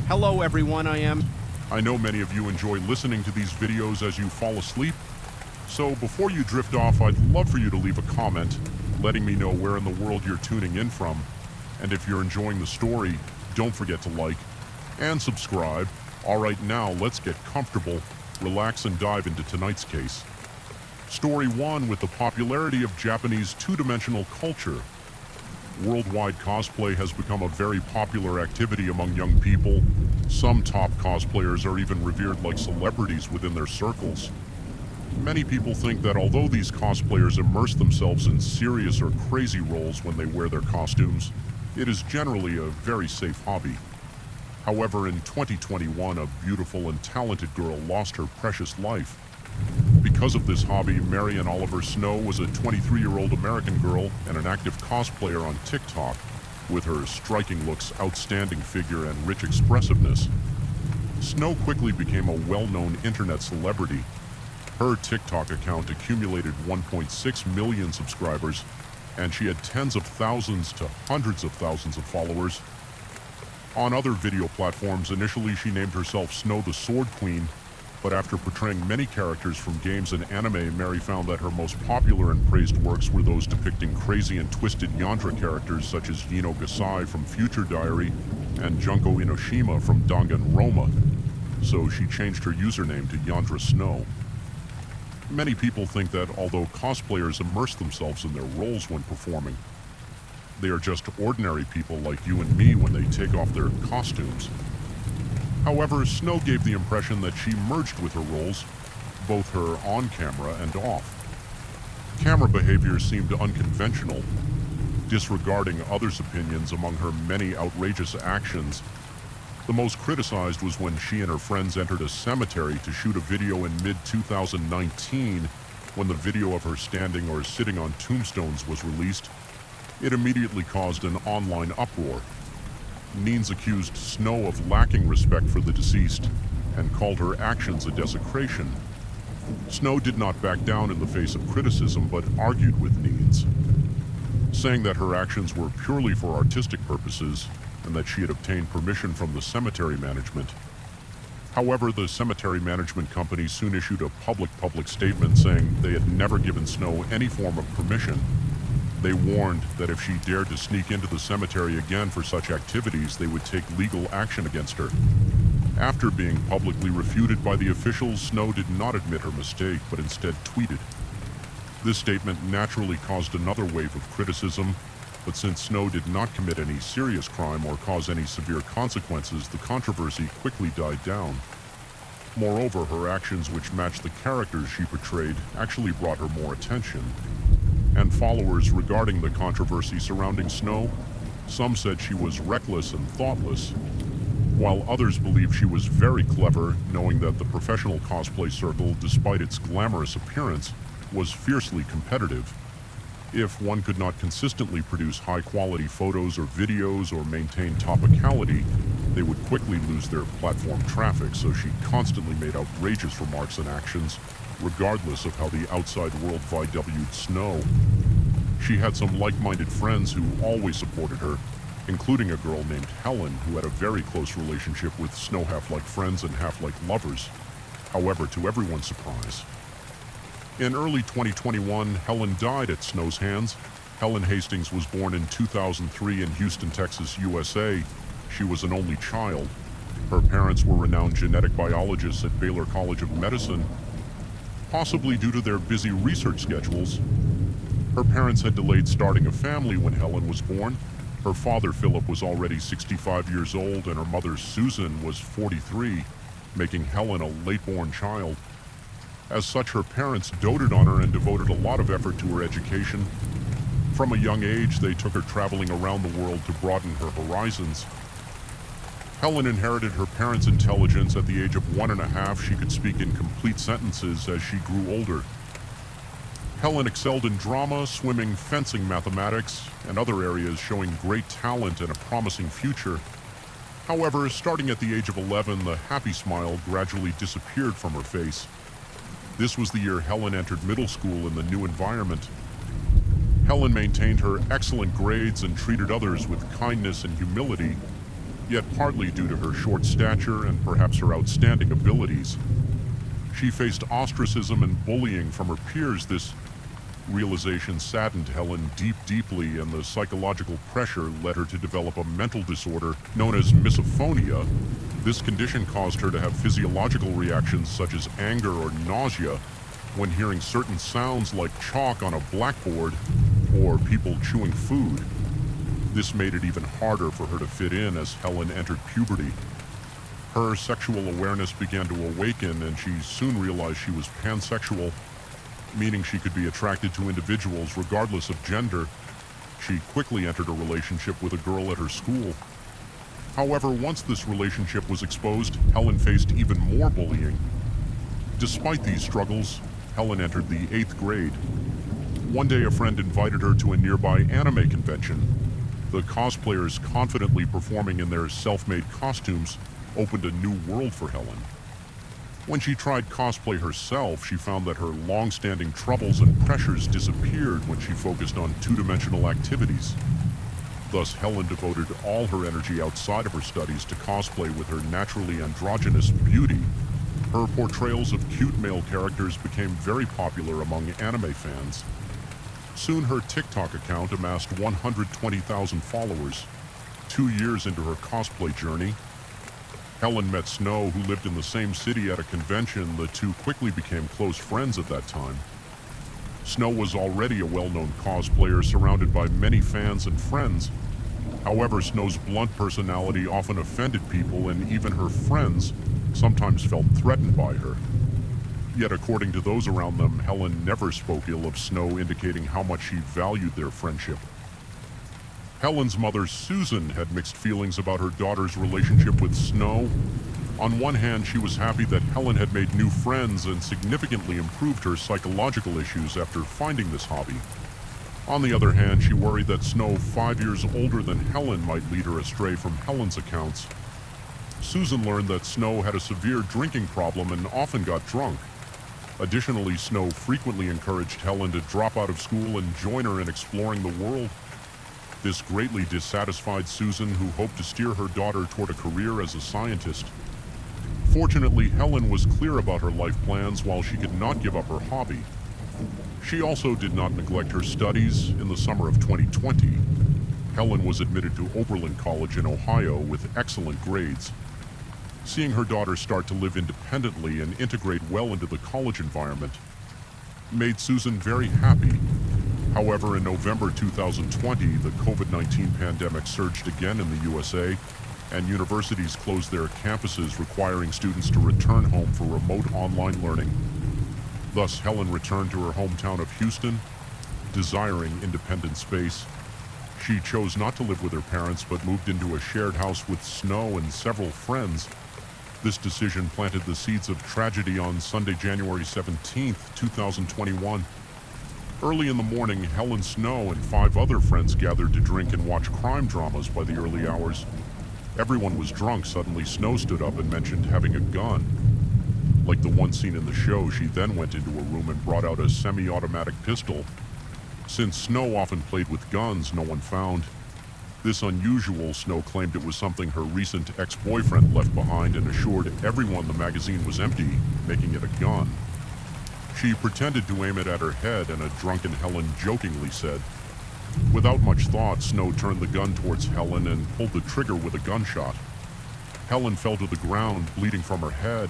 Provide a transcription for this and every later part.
Hello everyone, I know many of you enjoy listening to these videos as you fall asleep, so before you drift off, I'd love for you to leave a comment letting me know where in the world you're tuning in from. And if you're enjoying the story, don't forget to like and subscribe. Alright, now let's get comfortable, relax and dive into tonight's case. Story 1. With the popularity of Japanese two-dimensional culture, worldwide cosplay has become a very popular activity among young people. Some top cosplayers are even revered like celebrities within their circles. Many people think that although these cosplayers immerse themselves in serious or crazy roles when they wear their costumes, it is generally a very safe hobby. However, in 2021, a beautiful and talented girl lost her precious life. Because of this hobby, Marian Oliver Snow was a 23-year-old American girl and an active cosplayer on TikTok. With her striking looks, outstanding figure, and rich expressiveness, Snow quickly became a well-known internet celebrity. Her TikTok account accumulated 1.6 million subscribers, and she had tens of thousands to hundreds of thousands of followers. On other video platforms, initially she named herself Snow the Sword Queen, but after portraying many characters from games and anime, Mary found that her most popular and praised works were those depicting crazy and twisted Yandra characters such as Yino Gasai from Future Diary and Junko Inoshima from Danganronpa, so she changed her username to Yandra Snow. Many people think that although cosplayers immerse themselves in their roles when performing, they are just ordinary people like you and me when they take off their costumes. However, Snow gave the impression that she merged with her roles, both her on-camera and off. Camera behavior seemed unconventional, disregarding others' opinions among her many outrageous actions. The most criticized was when she and her friends entered a cemetery to shoot a video in mid-2019. When the video of her standing or sitting on tombstones was released, it immediately caused an online uproar. Neens accused Snow of lacking respect for the deceased and called her actions a desecration. Snow did not back down in the face of criticism but argued with Neens, saying that her actions were purely for artistic purposes and that she had obtained permission from the cemetery management. However, the cemetery management company soon issued a public statement saying they had never given Snow any form of permission. They warned that if she dared to sneak into the cemetery again for such activities, they would take legal action against her. After being publicly refuted by the officials, Snow did not admit her mistake, but instead tweeted. This statement naturally caused another wave of criticism, but since Snow did not commit any serious crime or cause any severe consequences, the controversy quickly died down. Moreover, her actions, which matched the characters she portrayed, actually brought her more attention. And followers regarding the controversy surrounding Snow, some said she was reckless and thoughtless, while others believed she was very clever, knowing that the professional cosplay circle, despite its glamorous appearance, was fiercely competitive. If one could not consistently produce high-quality photos or videos or maintain topicality, they would quickly lose their platform traffic, so she constantly made outrageous remarks and actions, regardless of how the outside world VW'd Snow. She had some like-minded friends who always supported her, including a girl named Helen, who had a very close relationship with Snow, half like friends and half like lovers. However, to everyone's surprise, in early 2021, Helen died at Snow's hands. Helen Hastings was born in 2003 in Houston, Texas, USA. She was an only child. Her parents were renowned genetic biologists at Baylor College of Medicine. Possibly due to their busy research schedules, her parents had delayed starting a family when Helen was born. Her father, Philip, was already 65 years old, and her mother, Susan, was 43, making Helen a late-born child. As such, her parents doted on her and devoted a lot of effort to her education. From a young age, they took her traveling around the world to broaden her horizons. Helen inherited her parents' intelligence. At the age of 1.5, she could speak in complete sentences. As she grew older, Helen excelled in drama, swimming, fencing, mathematics, and other areas, showing great talent and a promising future. However, starting at the age of 11, the happy smile gradually disappeared from her face. This was the year Helen entered middle school in the new environment. Helen maintained her excellent grades and treated others with kindness and humility. yet partly due to her short stature and perhaps her outstanding abilities. She faced ostracism and bullying from her peers. This realization saddened Helen deeply, and the psychological pressure led her to develop a mental disorder known as misophonia. This condition caused her to have physiological reactions such as anger or nausea when hearing certain sounds like chalk on a blackboard or people chewing food. This made it even harder for her to fit in as Helen entered puberty. Her sexual awareness began to awaken, and she soon realized she was pansexual, meaning she could be attracted to individuals regardless of gender. She quickly entered a relationship with a girl at her school. However, once this relationship was exposed, Helen faced even more bullying. Despite these struggles, Helen entered the 8th grade. One day, a friend invited her to a nearby anime convention. The cosplayers confidently performing in their self-made costumes opened a new world for Helen. When she tried cosplay herself, she found that her long-standing troubles and pressures disappeared when she focused on two-dimensional activities. Thus, Helen devoted all her energy outside of her studies to cosplay with her naturally androgynous beauty. Her portrayals of cute male characters became very popular among anime fans. Soon, her TikTok account amassed 120,000 followers. 2 years into her cosplay journey, Helen met Snow, who lived in the same city at a convention. The two quickly became close friends at that time. Snow was already a well-known cosplayer, surrounded by many fans and friends. However, Snow's blunt personality often offended people, and even her friends sometimes felt threatened by her. Yet, according to those around them, Helen never spoke ill of Snow, indicating how much she valued their friendship. Helen's mother, Susan, had mixed feelings about her daughter's relationship with Snow. On one hand, she was happy that Helen had made new friends and significantly improved her psychological issues after finding this hobby. On the other hand, she worried that Snow, 5 years older than Helen, might lead her astray from Helen's accounts. Susan learned that Snow had a severe drinking problem and often got drunk. Additionally, Snow frequently encouraged Helen to drop out of school and join her in exploring the world. This greatly dissatisfied Susan, who hoped to steer her daughter toward a career as a scientist. Fortunately, Helen was clear about her life plans while she could not give up her hobby. She also did not neglect her studies. In the summer of 2020, Helen was admitted to Oberlin College in Ohio with excellent grades. Seeing her daughter start to live independently and integrate well into the college environment made Susan very happy. However, in November 2020, the COVID-19 pandemic surged again in the USA, and universities closed their campuses, requiring students to return home for remote online learning. Thus, Helen returned to her hometown of Houston, desiring independent space. She chose not to live with her parents, but moved into a shared house with Snow and several friends. This decision planted the seeds of tragedy on Sunday, January 17, 2021. Early in the morning, Helen, Snow, and 5 other friends gathered to drink and watch crime dramas by the early hours. Everyone was drunk. Suddenly, Snow stood up and mentioned having a gun. Like the one seen in the show, she then went into a room and brought out a semi-automatic pistol. Since Snow often played with guns no one found this unusual, Snow claimed it was something her recent ex-boyfriend left behind and assured everyone the magazine was empty, making it a gun. She pretended to aim it at her head, and a drunken Helen jokingly said. Without much thought, Snow turned the gun towards Helen and pulled the trigger with a gunshot. Helen fell to the ground, bleeding from her head.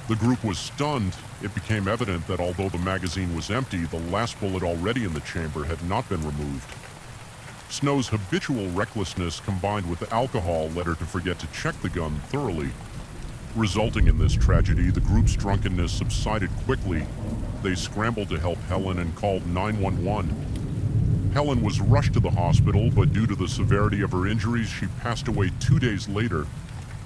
The group was stunned. It became evident that although the magazine was empty, the last bullet already in the chamber had not been removed. Snow's habitual recklessness combined with alcohol led her to forget to check the gun thoroughly. Resulting in this tragedy, the group's drunkenness subsided quickly. They scrambled to help Helen and called 911. Helen was rushed to the hospital, but due to the severity of her injuries, she passed away 2 days later.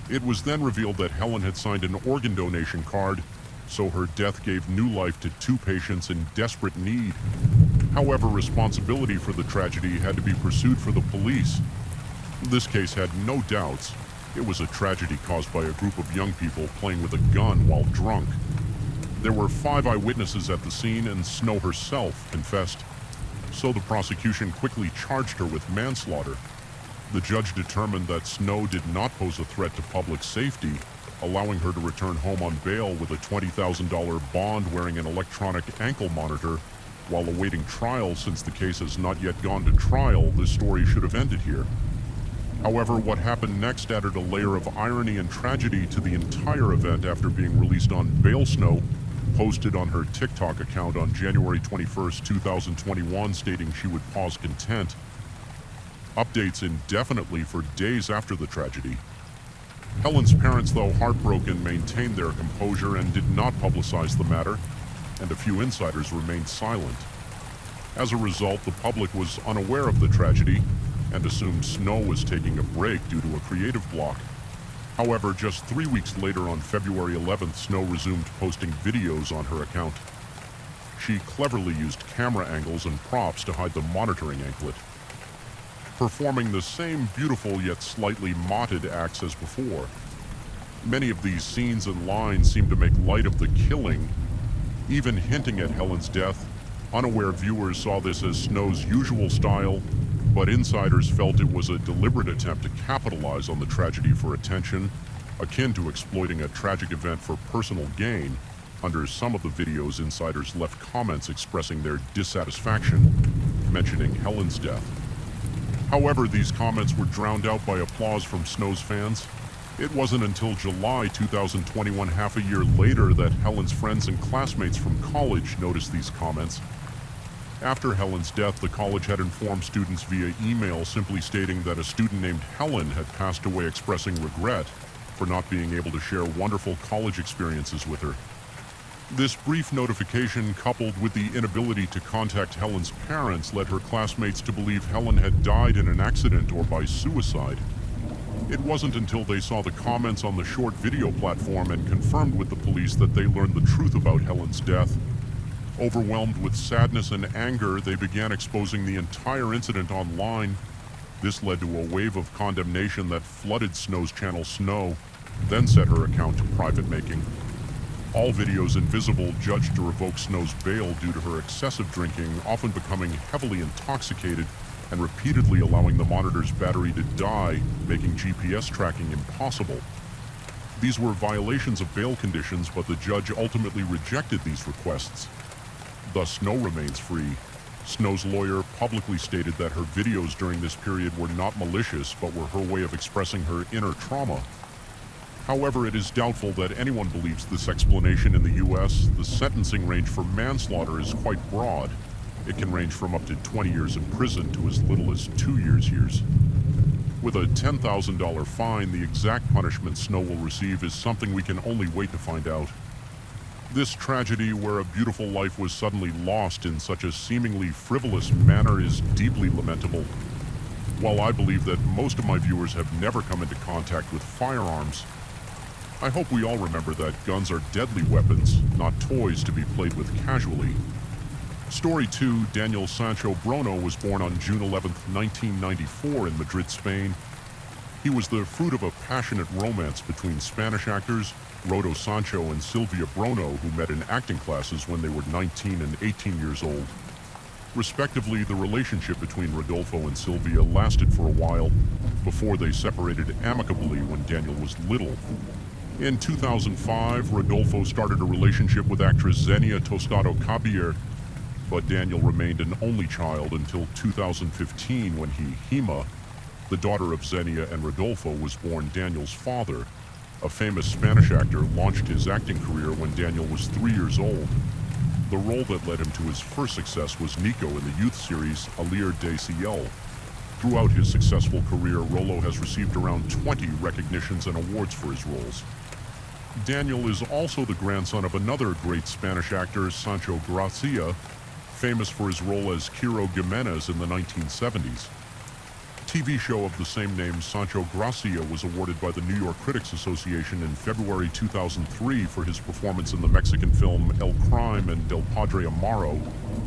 It was then revealed that Helen had signed an organ donation card, so her death gave new life to 2 patients in desperate need. However, responsibility for the tragedy had to be pursued for the police. This case had no doubts. It was a tragedy caused by a group of young people playing with a gun while drunk. There were 5 eyewitnesses at the scene, and Snow herself confessed. So the prosecution quickly charged her with manslaughter. The judge determined that Snow did not pose a threat to public safety, allowing her to return home on bail with a $20,000 bond wearing an electronic ankle monitor. While awaiting trial, since the case has not yet gone to trial, this story should have ended here. However, what happened next added a layer of irony and tragedy to the entire event after being released on bail. Snow posted on her TikTok account on January 21st, 2021, stating she would pause content updates indefinitely for days after the tragedy. Helen's parents, though heartbroken, maintained their composure and did not publicize the matter, and a few insiders remained silent. As a result, the public was unaware of the tragedy and assumed Snow was taking a break due to a creative block. However, just 3 weeks later, on February 11th, Snow resumed posting videos on her account. She cleverly used camera angles and props to hide the monitoring anklet, performing the same beautiful yet slightly motted acts as before. Many of these scenes and lines seem to make light of the killing, even hinting at Helen's death. Unaware viewers saw this as Snow's usual style, but insiders felt it was a deliberate attempt to capitalize on the tragedy for attention, akin to exploiting a tragic event for personal gain. Under some of the videos, insiders left comments expressing their dissatisfaction, mentioning Helen's death. However, these comments were drowned out by applause from Snow's fans. It wasn't until July 2021, half a year later, that Helen's friends and classmates from college noticed these comments. After Helen's death, the college had informed students via email, simply stating that a student named Helen had passed away, expressing regret for not being able to share wonderful college experiences with her. This brief notification, coupled with the inability to contact Helen's parents, led her classmates to believe Helen had died in an accident or by suicide. It wasn't until they saw the comments on the short video platform and confirmed with the police that they learned the truth about Helen's death. Overwhelmed with sadness and anger, they began exposing the entire incident online. This led to a wave of condemnation that flooded Snow's channel Snow, then set her account to private making. All videos invisible, judged to revoke Snow's bail due to her excessive drinking, often becoming heavily intoxicated and repeatedly allowing the monitor's battery to die, making GPS tracking impossible. These were violations of bail conditions, but the judge ultimately rejected these requests. Thus, Snow remains free. Snow's lawyer publicly stated that her videos during this period were not malicious, but were her way of expressing her inner trauma. However, it is doubtful that anyone believes this explanation in the U.S. The sentencing range for manslaughter is quite broad. It can range from up to 20 years in prison to as little as 2 years. With a $10,000 fine, the exact punishment Snow will receive is something we can only wait to find out. This tragedy, where a beautiful life was suddenly lost in such a seemingly frivolous manner, is deeply lamentable. While I believe that most of my viewers have never come into contact with firearms, I hope we all remember that guns are deadly weapons, not toys to be played with casually. Story 2, Daniel Sancho Bruno was born on June 11, 1994 in Madrid, Spain. He was the fruit of a passionate romance between Spanish actors Rodo Sancho and Silvia Bruno, who met in acting classes when they were 19 and 18 years old. Respectively, the relationship between Rodolfo and Silvia lasted for a while before they separated amicably when Daniel was little. In 2005, Rodolfo started a relationship with actress Xenia Tostado Caballero, but Daniel remained an only child until 2015 when Hima, the daughter of Xenia and Rodolfo, was born. Daniel's father, a famous Spanish actor, launched his acting career when Daniel was 3 years old. The role that led him to his first success was Nico in the youth series Alir de Ciel. Throughout his successful career, Rolo has received around 20 recognitions and awards for his roles. Daniel is also the grandson of another great Spanish actor, Sancho Gracia, famous for his role as Quiro Jimenez in the 1970s. TV show of the same name, Sancho Gracia, was awarded by the New York Critics Association in February 2003 for his performance in the Mexican film El Crime and Del Padre Amaro,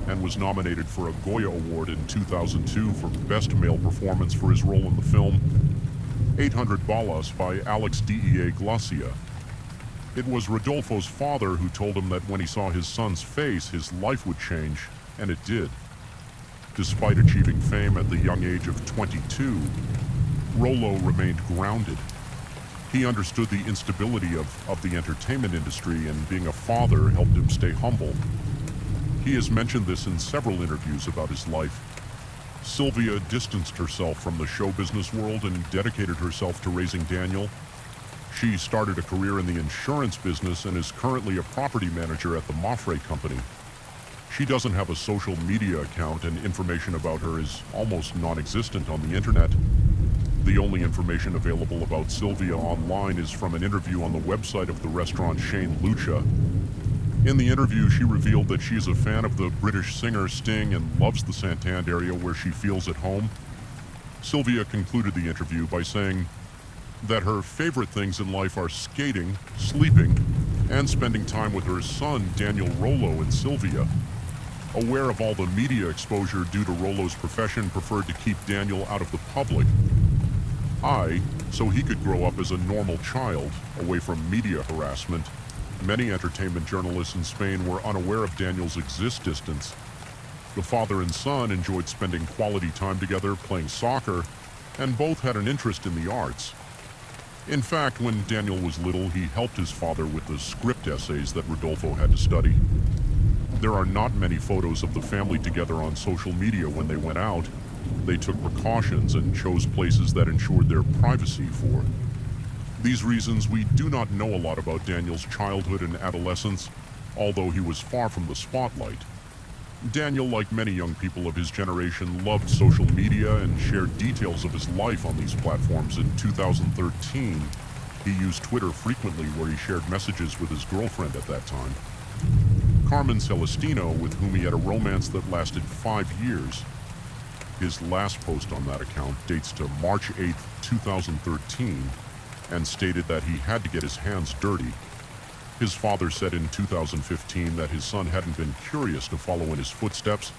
and was nominated for a Goya Award in 2002 for Best Male Performance for his role in the film 800 Balas by Alex Dea Glacia. It was Rodolfo's father who told him that when he saw his son's face, his life would change, and it did. Despite achieving fame at the young age of 22, Rollo remained grounded. He understood the instability of the entertainment industry, and being a father helped him stay humble. He has mentioned this in several interviews about his life. Sylvia distanced herself from the show business world and dedicated herself to raising Daniel. She started a career in the insurance business and is currently a property manager at the Mafre Company. She doesn't have a social media account, and information about her is almost non-existent on the internet. The only information available about Sylvia online is from an interview on the website of the restaurant Shane Lucha. In the interview, she revealed that she is a fan of the British singer Sting and loves the Santander area where she feels at home. Sylvia concluded the interview by saying that her favorite things in life are skating, sleeping, and spending time with her son, Daniel Rollo, and Sylvia. Aware of all the media exposure due to Rollo's profession, preferred to keep Daniel out of the public. So he could grow up as a normal child, away from media harassment. Many entertainment journalists in Spain were unaware of Daniel's existence. The father and son enjoyed spending quality time together, playing soccer, and both had an interest in the arts. In fact, when Daniel was little, he helped his father with the script essays that Rodolfo had to study. There are not many photos of the family together on social media when they went out. They took precautions and chose places that ensured their privacy for these reasons. We do not know a lot about Daniel's childhood and adolescence, although he was far from the spotlight. Daniel, like many young people of his generation, loved social media and shared details of his life on these platforms. In 2013, he used Twitter frequently, where he shared messages with his girlfriend at that time, Carmen Celestino, with whom he had a romance that lasted 5 years. His last post on that account dates to March 8, 2013, and stated that he had to get his hands dirty. His father said in 2015 that his son hadn't been curious to follow in his footsteps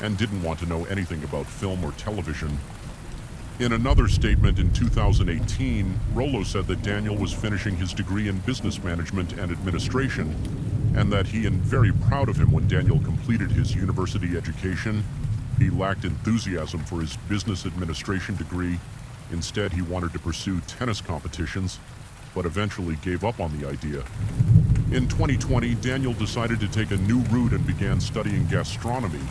and didn't want to know anything about film or television. In another statement in 2018, Rollo said that Daniel was finishing his degree in business management and administration, and that he and very proud of him when Daniel completed his university education. He lacked enthusiasm for his business administration degree. Instead, he wanted to pursue tennis competitions, but eventually gave up on the idea. In 2020, Daniel decided to take a new route and began studying gastronomy.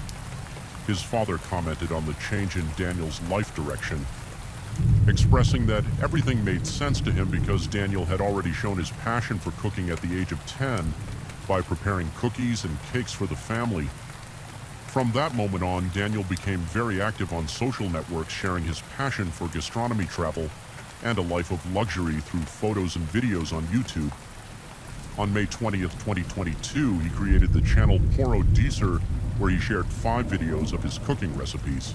His father commented on the change in Daniel's life direction, expressing that everything made sense to him because Daniel had already shown his passion for cooking at the age of 10 by preparing cookies and cakes for the family. From that moment on, Daniel became very active on social networks, sharing his passion for gastronomy travel and a life of luxury through photos and videos on YouTube. On May 20th, 2022, he created the channel Poro Deezer, where he shared 5 videos of his cooking recipes.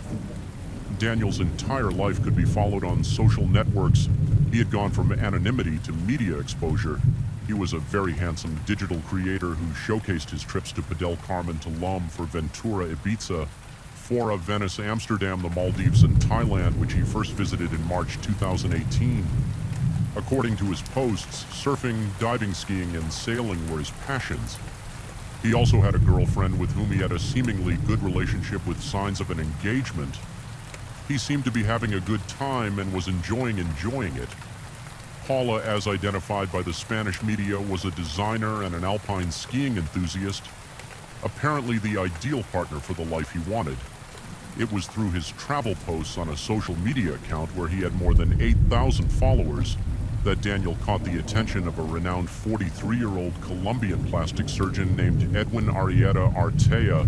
Daniel's entire life could be followed on social networks. He had gone from anonymity to media exposure. He was a very handsome digital creator who showcased his trips to Padel Carmen, Tulum, for Ventura, Ibiza, Fora, Venice, Amsterdam, the Maldives, and Thailand, which he first visited in March 2018. According to his posts, surfing, diving, skiing, and sailing were his passions. He also had a girlfriend with whom he had a seemingly good relationship with signs of an engagement. He seemed to be having a good time and was enjoying it. Paula, as identified by the Spanish media, was a designer and an alpine skiing enthusiast, apparently the ideal partner for the life he wanted. It was through his travel posts on a social media account where he had more than 8,000 followers that Daniel caught the attention of a renowned 43-year-old Colombian plastic surgeon named Edwin Arrieta Artea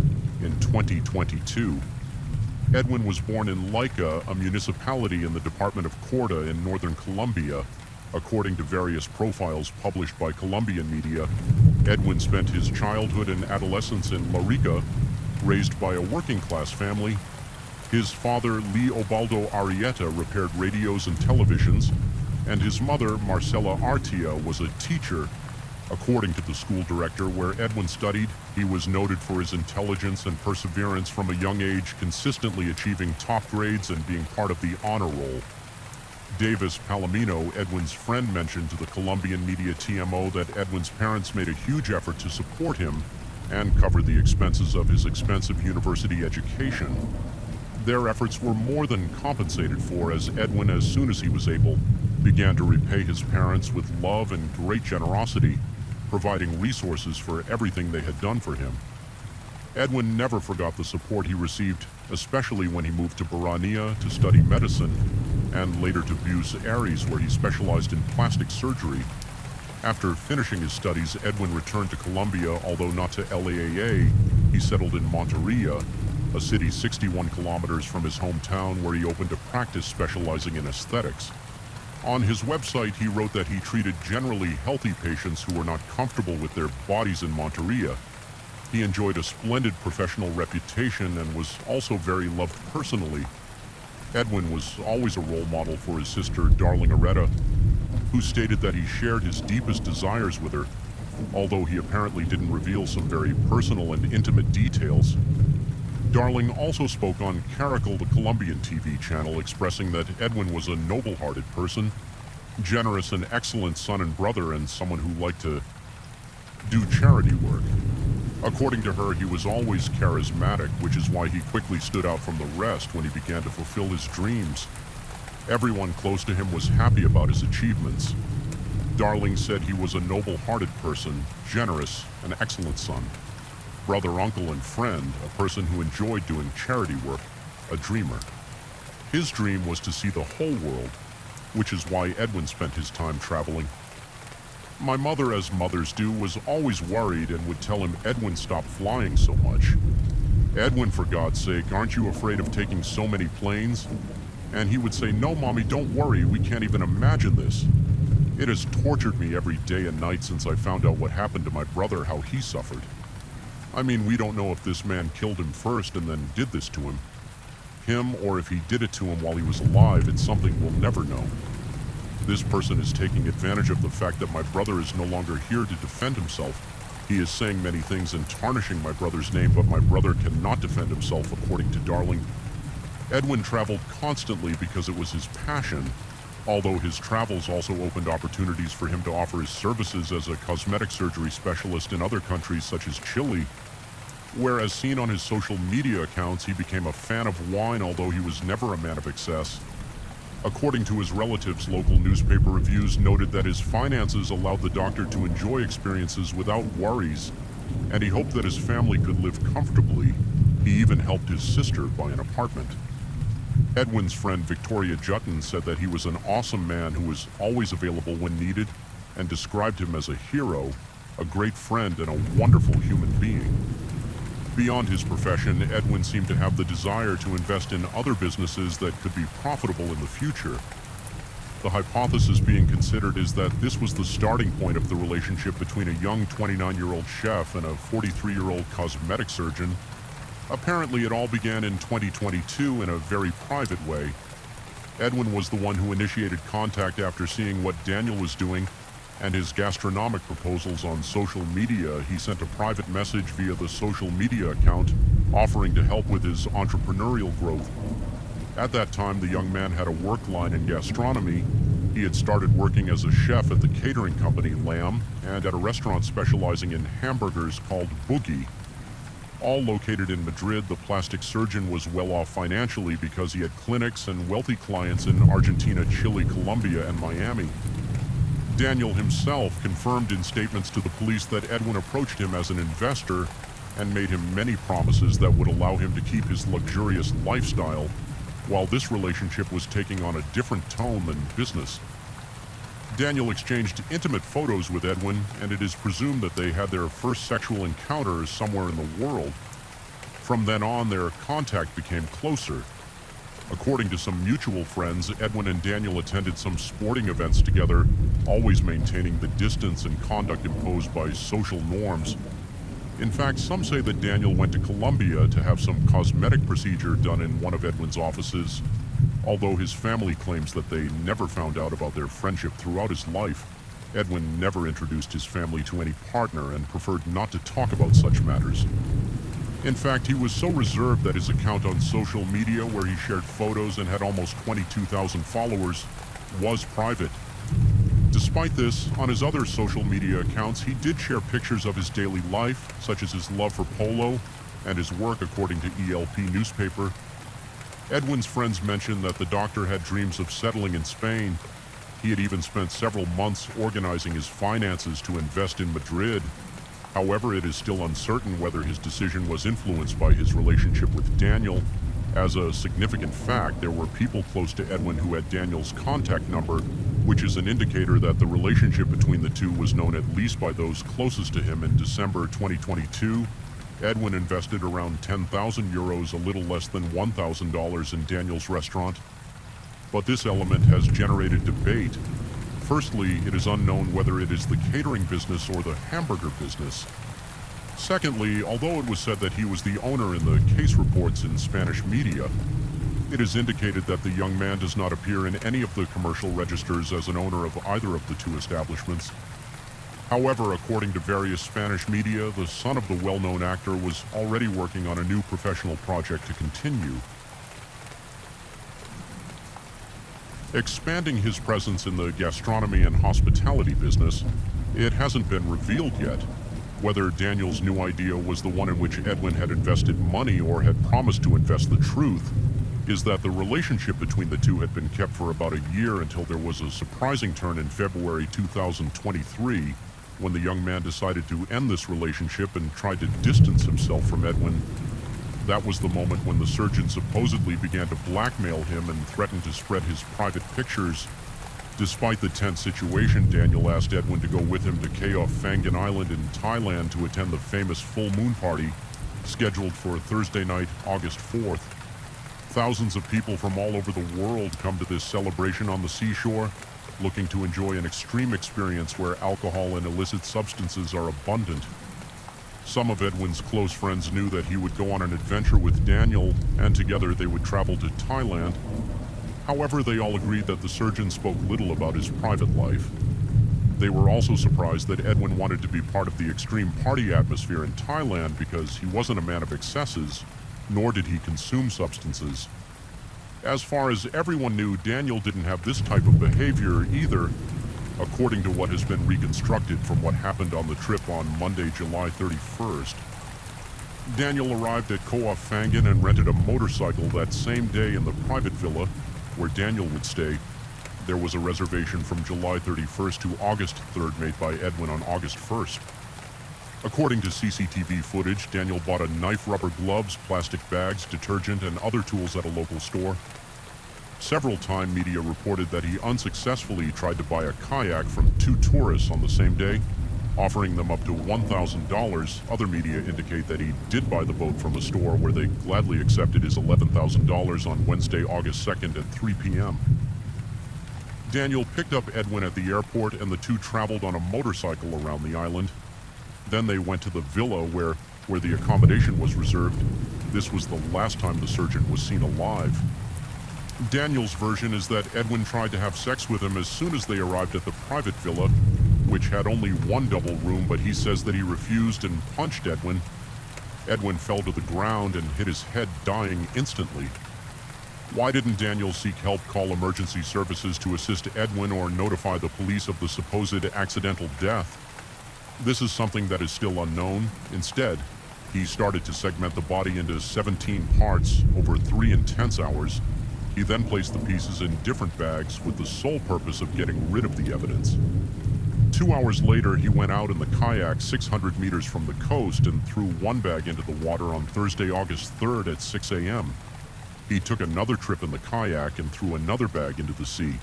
in 2022. Edwin was born in Laica, a municipality in the department of Corda in northern Colombia. According to various profiles published by Colombian media, Edwin spent his childhood and adolescence in Larica, raised by a working-class family. His father, Leobaldo Arrieta, repaired radios and televisions, and his mother, Marcela Artia, was a teacher. According to the school director where Edwin studied, he was noted for his intelligence and perseverance from a young age, consistently achieving top grades and being part of the honor roll. Davis Palomino, Edwin's friend, mentioned to the Colombian media TMO that Edwin's parents made a huge effort to support him and cover the expenses of his expensive university education. Their efforts were more than compensated for, as Edwin, as soon as he was able, began to repay his parents with love and great generosity, providing resources for everything they had done for him. Edwin never forgot the support he received, especially when he moved to Barania to study medicine, and later to Buenos Aires, where he specialized in plastic surgery. After finishing his studies, Edwin returned to Colombia, although not to LAAA. He settled in Monteria, a city 61 kilometers from his hometown, where he opened a practice specializing in aesthetics. On his website, he wrote that he treated generally healthy patients who were not comfortable with their bodies in Monteria. He enjoyed a splendid professional reputation and was also very loved personally. Edwin was always a role model for his sister, Darling Areta, who stated that he shared his deepest desires with her, although he apparently didn't reveal some very personal and intimate details. Darling also spoke on Caracol, the Colombian TV channel, expressing that Edwin was a noble-hearted person, generous and excellent son and brother, and someone who liked to do charity work. According to her, he was always charismatic, which is why he quickly stood out from the rest when he began to fulfill his dreams. Everyone close to him was happy about his achievements. Darling said he was a noble-hearted person, generous, an excellent son, brother, uncle, and friend, a person who enjoyed doing charity work, a dreamer. His dream was to see the whole world, which is why Edwin spent his time traveling. My mother, as mothers do, was always worried and would tell him, "Edwin, stop flying so much. Edwin, for God's sake, aren't you afraid of taking so many planes?" And he would say, "No, Mommy, don't worry, we can't even imagine this. It has tortured me every day and night since I found out what happened to my brother, how he suffered. I mean, we don't know if this man killed him first and then did this to him, or if he did it to him while he was alive. It's something we'll never know. This person is taking advantage of the fact that my brother is no longer here to defend himself. He is saying many things and tarnishing my brother's name, but my brother cannot defend himself," according to Darling. Edwin traveled constantly because it was his passion, although his travels also opened opportunities for him to offer his services as a cosmetic surgery specialist in other countries such as Chile, where, as seen on his social media accounts, he became a fan of wine, although he was never a man of excess. According to his relatives, local newspaper reviews noted that his finances allowed the doctor to enjoy experiences without worries, and he hoped that his family could live comfortably. He even helped his sister buy an apartment. Edwin's friend Victoria Jutton said that he was an awesome man who was always available when needed, and described him as a hero, a great friend, and a wonderful human being. Beyond his profession, Edwin seemed to have the desire to invest in other businesses that could be profitable in the future. The hypothesis being considered is that this was the starting point of the relationship between a young 29-year-old chef and a 43-year-old cosmetic surgeon. Apparently, it all began in 2022 in a very private way. Edwin was the one who initiated contact after seeing what Daniel was doing and his gastronomic proposals on social media. He sent a private message via the social media account offering to help with his entrepreneurial growth. At that time, the young man had a work line in gastronomy. He had started working as a chef at the catering company Lamb and at a restaurant specializing in hamburgers called Boogie. All located in Madrid, the plastic surgeon was well off financially because he had clinics and wealthy clients in Argentina, Chile, Colombia, and Miami. Daniel himself confirmed in statements to the police that Edwin approached him as an investor and made him many promises that would allow him to keep his luxurious lifestyle, while this relationship was taking on a different tone than business. Daniel exchanged intimate photos with Edwin, and it is presumed that they had their first sexual encounters somewhere in the world. From then on, their contact became closer. According to some mutual friends, Edwin and Daniel attended some sporting events together, always maintaining the distance and conduct imposed by social norms. In fact, some say that Daniel went to Colombia to have some cosmetic procedure done in one of Edwin's offices, although his family claims that they never found out about their friendship throughout his life. Edwin never introduced his family to any partner and preferred not to talk about such matters. In fact, he was so reserved that his account on social media, where he shared photos and had almost 22,000 followers, was private. Despite this, on his other social media accounts, he did share pictures of his daily life, such as his love for polo and his work, according to ELP newspaper. Edwin's friends mentioned that the doctor had dreams of settling in Spain. He had even spent several months organizing his finances to invest in Madrid. However, it is still uncertain whether his decision was influenced by his relationship with Daniel. As a significant fact, there were people close to Edwin who had Daniel's contact number, which is an indicator that the relationship between the two was known at least by those closest to him. In December 2022, Edwin invested around 10,000 euros, a little less than $1,000, in Daniel's restaurant. But this element has generated debate. Firstly, it is unknown whether it is the catering business or the hamburger business. Secondly, although it was said that he was the owner in the case reports in Spanish media, it is indicated that the young man does not appear in any of the commercial registers as an owner of either of the two establishments. However, according to various Spanish media, the son of the well-known actor was already working on a new professional project to continue. Expanding his presence in the gastronomy and hospitality business, it hasn't been revealed yet. Whether Daniel's new idea was the one in which Edwin had invested money or had promised to invest, the truth is that the relationship between the two had been kept for about a year until there was a surprising turn in February 2023 when the young man decided to end this relationship and tried to distance himself from Edwin. That was the moment when the surgeon supposedly began to blackmail him and threatened to spread his private pictures. Despite the tense situation, Daniel asked Edwin to go with him to Phangan Island in Thailand to attend the famous full moon party, scheduled for Thursday night, August 4th. Thousands of people from all over the world come to this celebration on the seashore, looking to enjoy an extreme experience where alcohol and illicit substances are abundant. Some of Edwin's close friends knew that he would go on an adventure with Daniel, and together they would travel to Thailand. However, they all agreed that the surgeon spoke little about his private life. They were also surprised that Edwin wanted to be part of the extreme party atmosphere in Thailand because he wasn't a man of excesses, nor did he consume substances. As far as everyone knew, Daniel didn't have this type of behavior either, according to what has been reconstructed from what happened on the trip on Monday, July 31st. Daniel arrived at Phangan and rented a motorcycle that same day in the private villa where Daniel would stay. There was a reservation from July 31st to August 3rd made by Edwin on August 1st. According to CCTV footage, Daniel bought a knife, rubber gloves, plastic bags, detergent, and other tools at a local store. Several Time media reported that he unsuccessfully tried to buy a kayak from two tourists on the same day, offering them up to $1,000. Other media indicate that he did buy the boat from a store where they gladly accepted his $11,000 on Wednesday, August 2nd at 3 p.m. Daniel picked up Edwin at the airport and the two traveled on a motorcycle around the island. Then they went to the villa where the accommodation was reserved. This was the last time the surgeon was seen alive. Daniel's version is that Edwin tried to have sex with him as soon as they arrived at the private villa, which had only one double room, but he says that he refused and punched Edwin. Edwin fell to the ground and hit his head, dying instantly. Why didn't Daniel seek help, call emergency services to assist Edwin, or notify the police of the supposed accidental death? This is something that is still unknown. Instead, he started to segment the body into 17 parts over 3 intense hours. He then placed the pieces in different bags with the sole purpose of getting rid of the evidence. 2 hours later, he went out in the kayak 600 meters from the coast and threw one bag into the water on Thursday, August 3rd at 6 a.m. He took another trip in the kayak and threw another bag into the sea.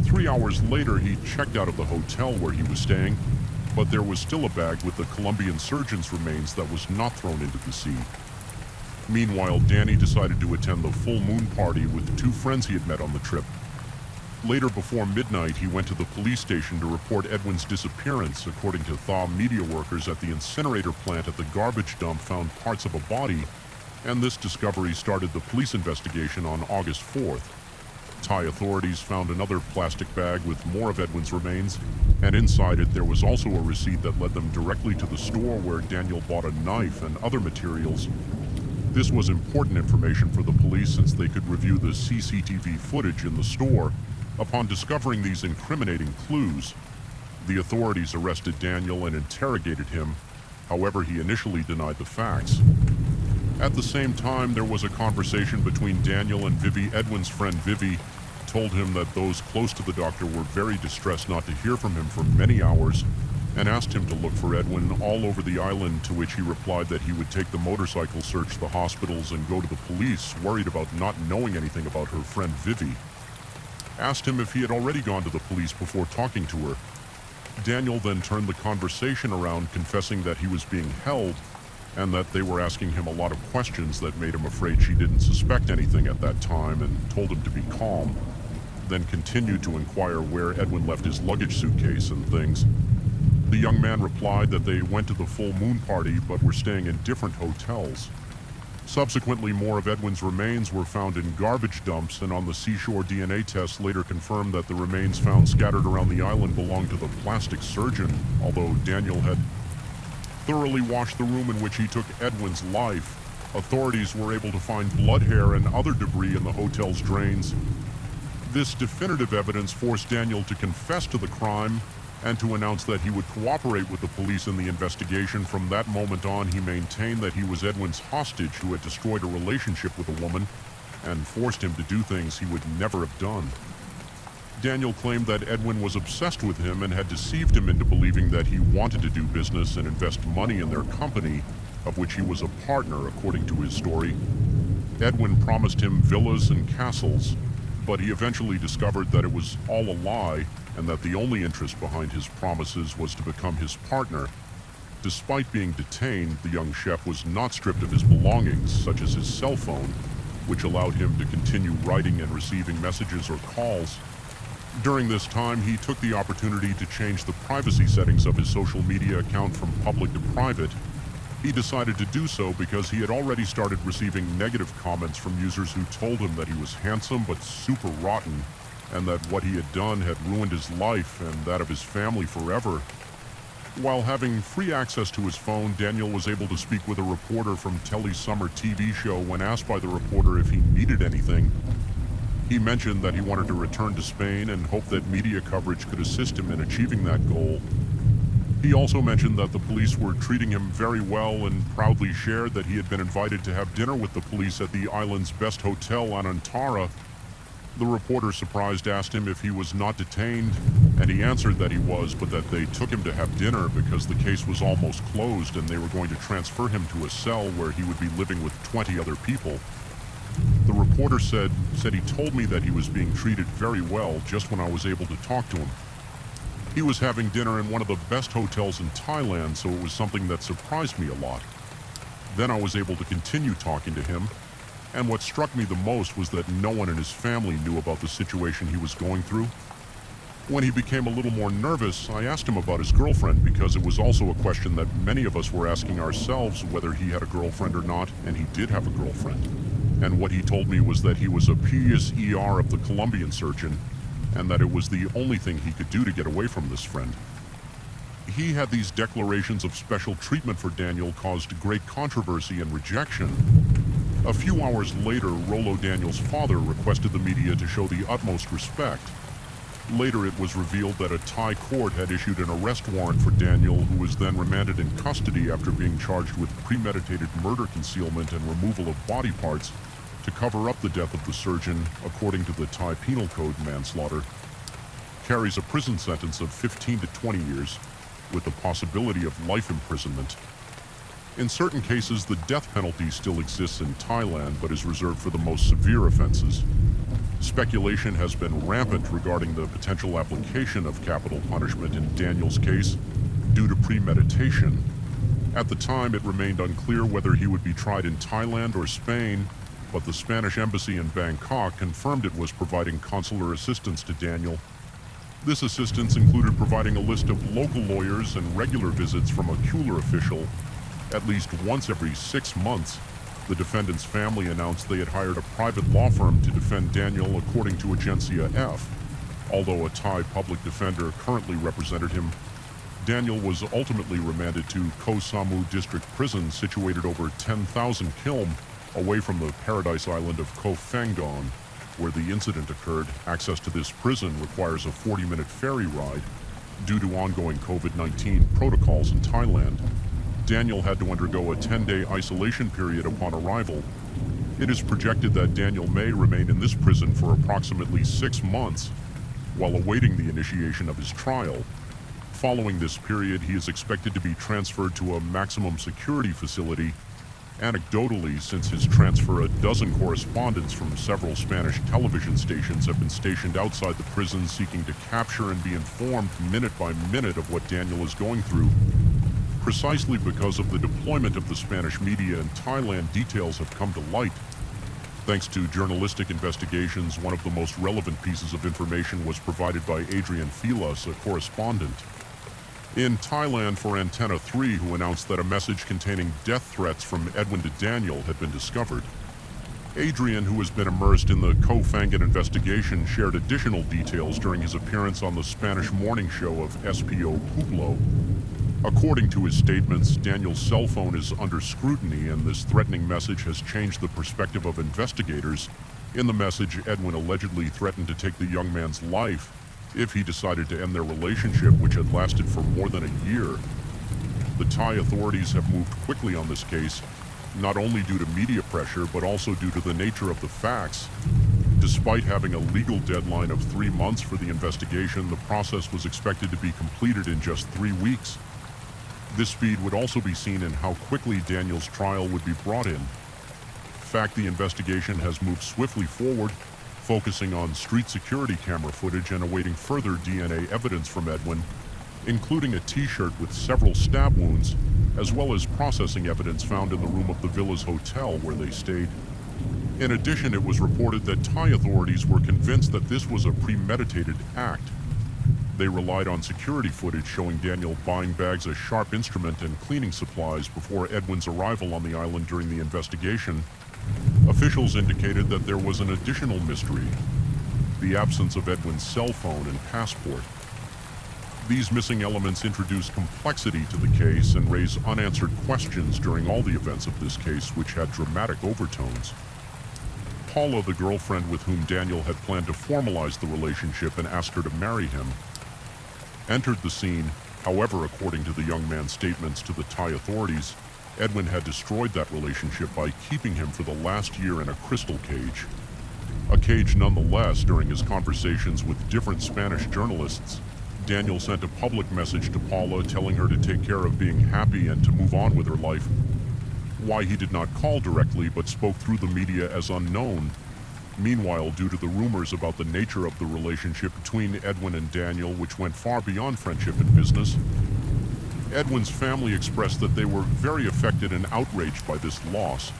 3 hours later, he checked out of the hotel where he was staying, but there was still a bag with the Colombian surgeon's remains that was not thrown into the sea. Meanwhile, Danny decided to attend the full moon party with 2 friends he had met on the trip. Later, before midnight, he went to the police station to report Edwin's disappearance. According to Thaw, media workers at the incinerator plant at the garbage dump found parts of a body, and this discovery started the police investigation on August 4th. Thai authorities found another plastic bag with more of Edwin's remains, and inside it there was also a receipt that led them directly to the store where Daniel bought a knife and other materials. This was important information for the police since they could review the CCTV footage in the store. Upon discovering these incriminating clues, the authorities arrested Daniel and interrogated him. However, he initially denied the facts. At the same time, there was a conversation between Daniel and Vivi. Edwin's friend Vivi told him that those close to the doctor were very distressed not to hear from him for many hours and asked him to look for Edwin all over the island, to which he replied that he would take the motorcycle, search the hospitals, and go to the police, worried about not knowing anything about her friend Vivi. Asked him if he had already gone to the police before talking to her. Daniel then turned the conversation around, confessing that he was being held and that they were asking him a lot of questions that made him afraid she didn't suspect anything at that time, and told him to be calm. Then continued to inquire where Edwin left his luggage suitcase and things. The young man replied that they went to the full moon party but were staying in different hotels. Subsequently, more of Edwin's remains were found in garbage dumps, and on the seashore DNA test later confirmed that the remains found scattered around the island belonged to the plastic surgeon, although Daniel had thoroughly washed the room in which he took Edwin's life. Authorities were able to find blood hair and other debris in the hotel's drains. This definitive evidence forced Daniel to confess to the crime and to announce that he would cooperate with the police in the investigation. From that moment on, he maintained that he was Edwin's hostage who had destroyed a relationship with a woman and forced him to do things he would never have done. Daniel claimed that Edwin was obsessed with him and had deceived him into believing that he wanted to do business and invest money in their company, of which he was a partner, according to his story. Edwin promised him villas and castles, but he eventually discovered that it was all a lie and that the only interest behind his promises was to become his partner. Despite being detained, the young chef was not stripped of his belongings, such as his cell phone, which allowed him to continue writing and receiving messages or calls. During this time, he took the opportunity to change the privacy settings of his social media account from public to private. He decided to do so because he had already started receiving negative comments from users who told him that he was handsome but super rotten, and that what he had done had ruined his life and that of his family forever. While having free access to his phone, Daniel was able to speak with a reporter from Telly's summer TV show. When asked by the reporter if he needed anything, he mentioned that he wanted to return to Spain and hoped that media coverage could assist him in achieving that goal. He also mentioned that the police were treating him very well and proudly shared that he had been invited to have dinner with the police at the island's best hotel on Antara. The reporter, surprised, asked him if he was not detained, and he answered that he was, but that they took him to have dinner because the case was almost closed and they were going to transfer him to a cell where he would be living with 20 other people. The reporter said he told me that he was being treated very well just when I was able to talk to him. He was having dinner in one of the best hotels in Thailand, so it was something that surprised me a lot. Then I was able to continue talking to him, and what struck me the most was that no one in his family knew about the situation he was going through. When he became a little more nervous, I asked him about his girlfriend, because it was also a question that many of us were asking ourselves, whether he had a girlfriend or not, and he did have a girlfriend. And what he told me was that he was a PSER of the Colombian surgeon, and that it was the only thing he could do to get away from this friend. He had these declarations of special treatment for Daniel caused great controversy and rejection. A few hours later, Rollo, Daniel's father, requested the media to show the utmost respect. Later, it was revealed that a Thai court had issued an arrest warrant for Daniel, who was then remanded in custody after being charged with premeditated murder, concealment, and removal of body parts to cover up the death of the surgeon. According to the Thai Penal Code, manslaughter carries a prison sentence of 15 to 20 years, with the possibility of life imprisonment. In certain cases, the death penalty still exists in Thailand, but is reserved for the most severe offenses. Speculation has been rampant regarding the potential application of capital punishment in Daniel's case due to premeditation. At the time, it remained unclear whether he would be tried in Thailand or Spain, but the Spanish embassy in Bangkok confirmed it was providing consular assistance to Daniel. This assistance included providing a list of local lawyers and regular visits from a Kular official. At least once every 6 months, the defendant's family announced they had hired a private law firm to defend Daniel, according to Agencia F. Although a Thai public defender currently represented him, Daniel was ultimately remanded to Koh Samui District Prison, situated over 10,000 km away from the paradise island of Koh Phangan, where the incident occurred. Access to this prison requires a 40-minute ferry ride due to ongoing COVID-19 protocols in Thailand. Daniel had to undergo a 10-day isolation period upon arrival. It is projected that Daniel may remain in this prison for approximately 6 months while awaiting the initiation of his trial. Following this period, he is expected to be transferred to a maximum security facility. Anecdotally, since his transfer, a dozen correspondents from several Spanish television stations have been stationed outside the prison seeking to capture and be informed minute by minute of what Daniel is going through. Precisely because of the deployment of the Spanish media in Thailand, details have come to light. Thanks to journalistic investigations, one of the most relevant pieces of information was provided by Adrian Filas, a correspondent in Thailand for Antenna 3, who announced that a message containing death threats from Edwin to Daniel had been discovered. Adrian, who has been immersed in the Koh-Phangan investigation, shared additional details during his appearance on the Spanish morning show of SPO Pueblo. According to his statements, Daniel's cell phone is under scrutiny, and this threatening message has changed the perspective of investigators. In the message, Edwin allegedly threatened to take the young man's life if he decided to end their relationship, which had lasted for more than a year. The Thai authorities have moved quickly on this case, not only due to media pressure, but also due to the nature of the facts. Despite having a legal deadline of 3 months for the investigation, the process was expected to be completed in just 3 weeks. This speed would also be seen in how quickly Daniel's trial would be brought in. In fact, the investigation has moved swiftly forward, focusing on street security camera footage and awaiting further DNA evidence from Edwin, including a t-shirt with several stab wounds, as well as processing evidence found in the room of the villa's hotel where they stayed. In addition, it was reported that Thai authorities were convinced that this was a premeditated act. They relied on security footage showing Daniel buying bags of sharp instrument and cleaning supplies before Edwin's arrival on the island during the investigation. Officials indicated that there was an additional mystery: the absence of Edwin's cell phone and passport. These missing elements introduce complexity to the case and raise unanswered questions during all the events of this case, which had dramatic overtones. Paula, the girlfriend with whom Daniel had planned to formalize the relationship and ask her to marry him, entered the scene. However, according to the young man's statements to the Thai authorities, Edwin had destroyed that relationship by keeping him for the last year in a crystal cage. A cage nonetheless. During his conversations with different Spanish journalists, Daniel sent a public message to Paula telling her to take care of being happy and to move on with her life. Why he did not call directly but spoke through the media is unknown. Meanwhile, due to the rumors about the nature of the relationship between Edwin and Daniel, which went far beyond friendship and business, Edwin's family expressed that they were very affected and outraged by this loss.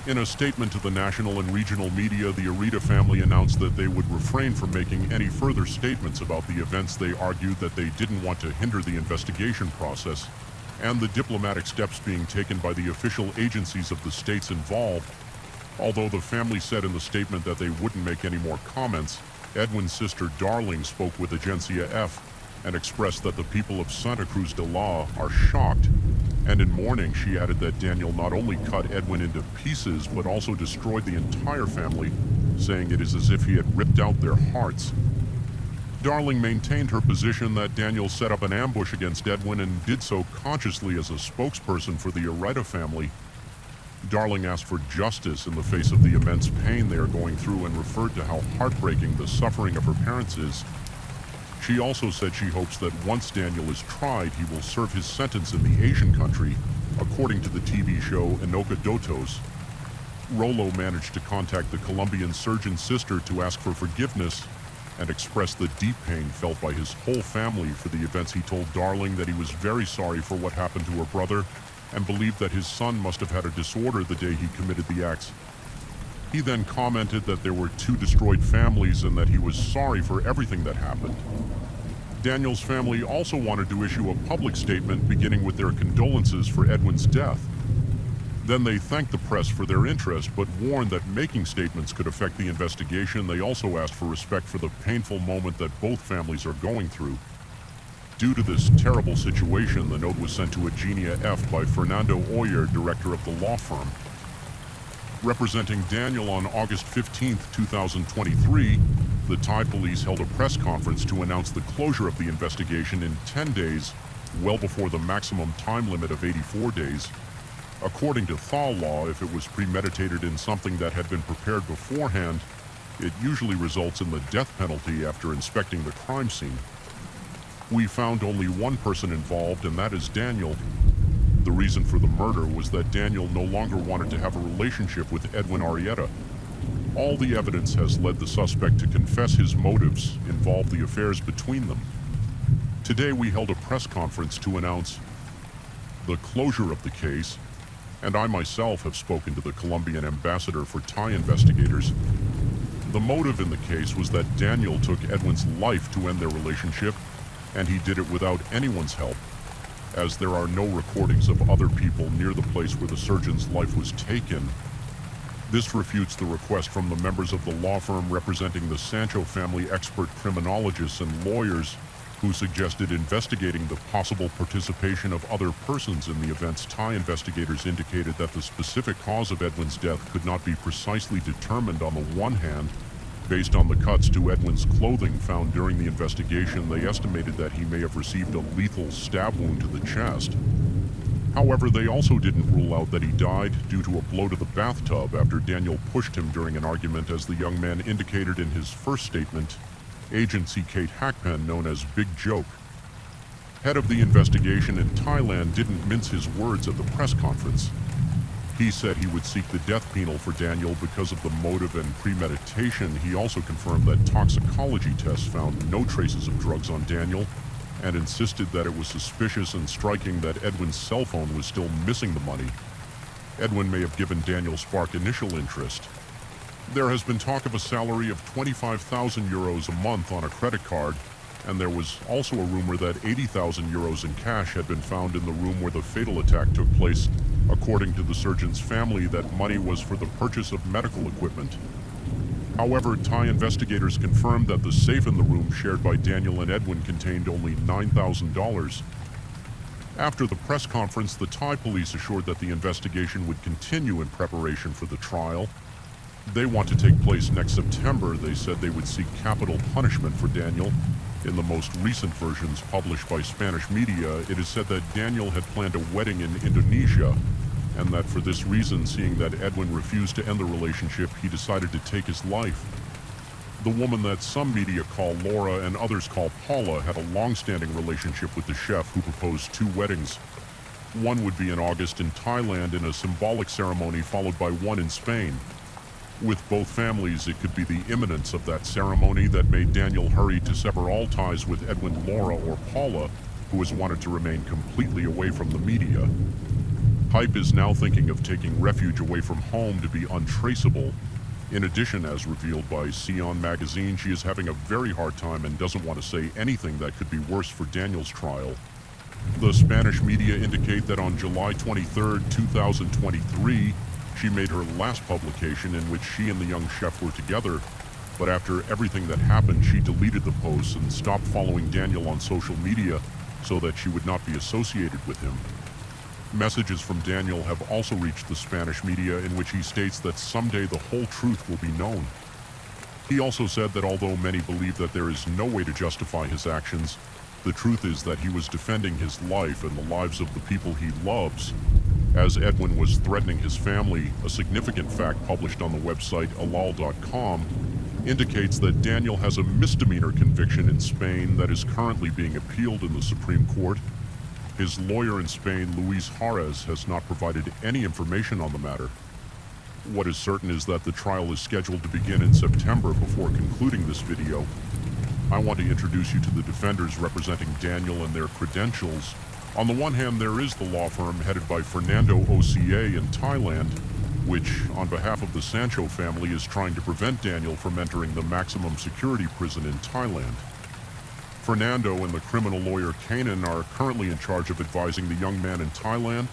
In a statement to the national and regional media, the Arita family announced that they would refrain from making any further statements about the events. They argued that they didn't want to hinder the investigation process and the diplomatic steps being taken by the official agencies of the states involved. Although the family said in the statement that they wouldn't make any more comments, Edwin's sister Darling spoke with Agencia F and expressed that the people of Santa Cruz de la are shocked. And in mourning, she added that Daniel not only cut Edwin into pieces, but also destroyed the entire family, saying it is as if he had ripped out their hearts. Darling maintained her position that Daniel set up an ambush against Edwin and did so consciously as a spokesperson for the Arita family. Darling asked for justice in the face of the immense pain they are going through and referred to how heartbreaking the suffering of her parents is. She also said she hopes that once Daniel is tried, he will serve his sentence in the Asian country, according to the TV show Inoka Dotos. Rolo managed to contact the Colombian surgeon's sister to ask for forgiveness and express the deep pain felt by his whole family for the events. He told Darling that he was very sorry for what happened to her brother and believed that his son must have had a disorder the day he committed the acts. He then commented that there were 2 destroyed families and that he was sorry for everything that happened. Daniel's family also wanted to issue a public statement beginning with their condolences for Edwin's death. Then they thanked the press for their interest, but warned that making statements could affect the investigation. They also asked for respect for the painful moment that both families are going through. Due to this terrible situation, the note was sent to Agencia F by Fernando Oyer, director of the law firm. Representing Daniel on August 15, 2023, the Thai police held a press conference to announce the closure of the investigation in 10 days well before the maximum time limit of 84 days. According to thaw law, if it was premeditated in something that had been prepared beforehand, it usually results in the death penalty after inspecting the crime scene. We found only one person involved, and that is Daniel. The reason for the murder was that Daniel no longer wanted to have a relationship with Edwin Arrieta. All the evidence has led the suspect to confess his motives involved the affairs between them. Today we held a press conference to announce the closure of the case, and I myself have spoken to the Colombian ambassador for Thai investigators. The motive in the case was that Daniel took Edwin's life to end their relationship, and he did it without anyone's help, as there are no recordings of other people near the place where the surgeon's life was taken. This refutes the request from the members of the law firm representing the Sancho family, expert criminologists and lawyers, who suggested investigating the possible participation of other persons in the events. Thai investigators indicated that the specific cause of Edwin's death could not be precisely determined. On the one hand, based on the cuts to Edwin's clothing found during the investigation, they estimated that he may have received a lethal stab wound to the chest. However, they also didn't rule out that he died due to a blow to the bathtub after Daniel pushed him during an argument, as the young man indicated in his first statement. Agency Kate Hackpen, known as Big Joke, head of the investigation in Thailand, didn't mince his words at the press conference. He said he would seek the death penalty for Daniel because of the motive and premeditation. He also confirmed that toxicology tests found no traces of drugs on Daniel, and insisted that it was suspicious and striking that Edwin's cell phone was still missing the money. Edwin may have given Daniel Spark initial interest. There has been talk of a salary of 25,000 euros a month on a credit card, and there was also a rumor that 80,000 euros in cash had been found in the room where the fatal attack took place. According to the surgeon's family, that money was for the purchase of medical equipment. However, Thai investigators confirmed that the safe in the room shared by Daniel and Edwin contained only $9,000. After the press conference, the Thai police assured that the investigation would continue in preparation for the trial. They want to take place next September. They said they would seek capital punishment for Daniel. In the most recent versions published by Spanish media, it is said that Daniel had planned a wedding in Indonesia, and that for this reason, seeing that Edwin refused to end the relationship, he decided to take his life. The woman that some media call Laura and others call Paula had a long-standing relationship with the chef who proposed 2 weddings. One would be in August in Thailand in a symbolic ceremony, followed by one in Spain. With both families, it could be the imminence of that ceremony that made Daniel hurry to sever all ties with Edwin, Laura, or Paula, who has wanted to remain completely away from the media. Hype is now thinking of taking refuge away from home to be untraceable. In addition, as revealed by Sion magazine, she is having a very hard time and doesn't want to say anything that could be worse for Daniel's trial. The Spanish media indicate that on July 23, 2023, she made her last publication in which she and the young chef were together, but after everything that happened, she deleted the posts and stopped following Daniel on social media so that she would not be associated with him. Messages from Daniel have also reached the Spanish media in which he states that someday the whole truth will be known. He also said that although many believe that there is no way to justify his actions, the truth is that he was defending his life and the lives of the people he loves. As Edwin was threatening his family, a significant fact published on the website alal.com indicates that Daniel has a misdemeanor conviction in Spain that is currently being appealed in the Supreme Court. His lawyer in Spain, Luis Juarez, has not provided any information on the matter. What is certain is that the trial is scheduled to begin in September. Before concluding this video, I want to introduce you to the defenders representing Daniel and their credentials. On the one hand, there is the law firm headed by Fernando OCA in Thailand, which, on behalf of the Sancho family, is trying to prevent Daniel from entering the maximum security prison in Thailand. Fernando and the criminal lawyer Kanan are currently in charge of advising the young man in Thailand.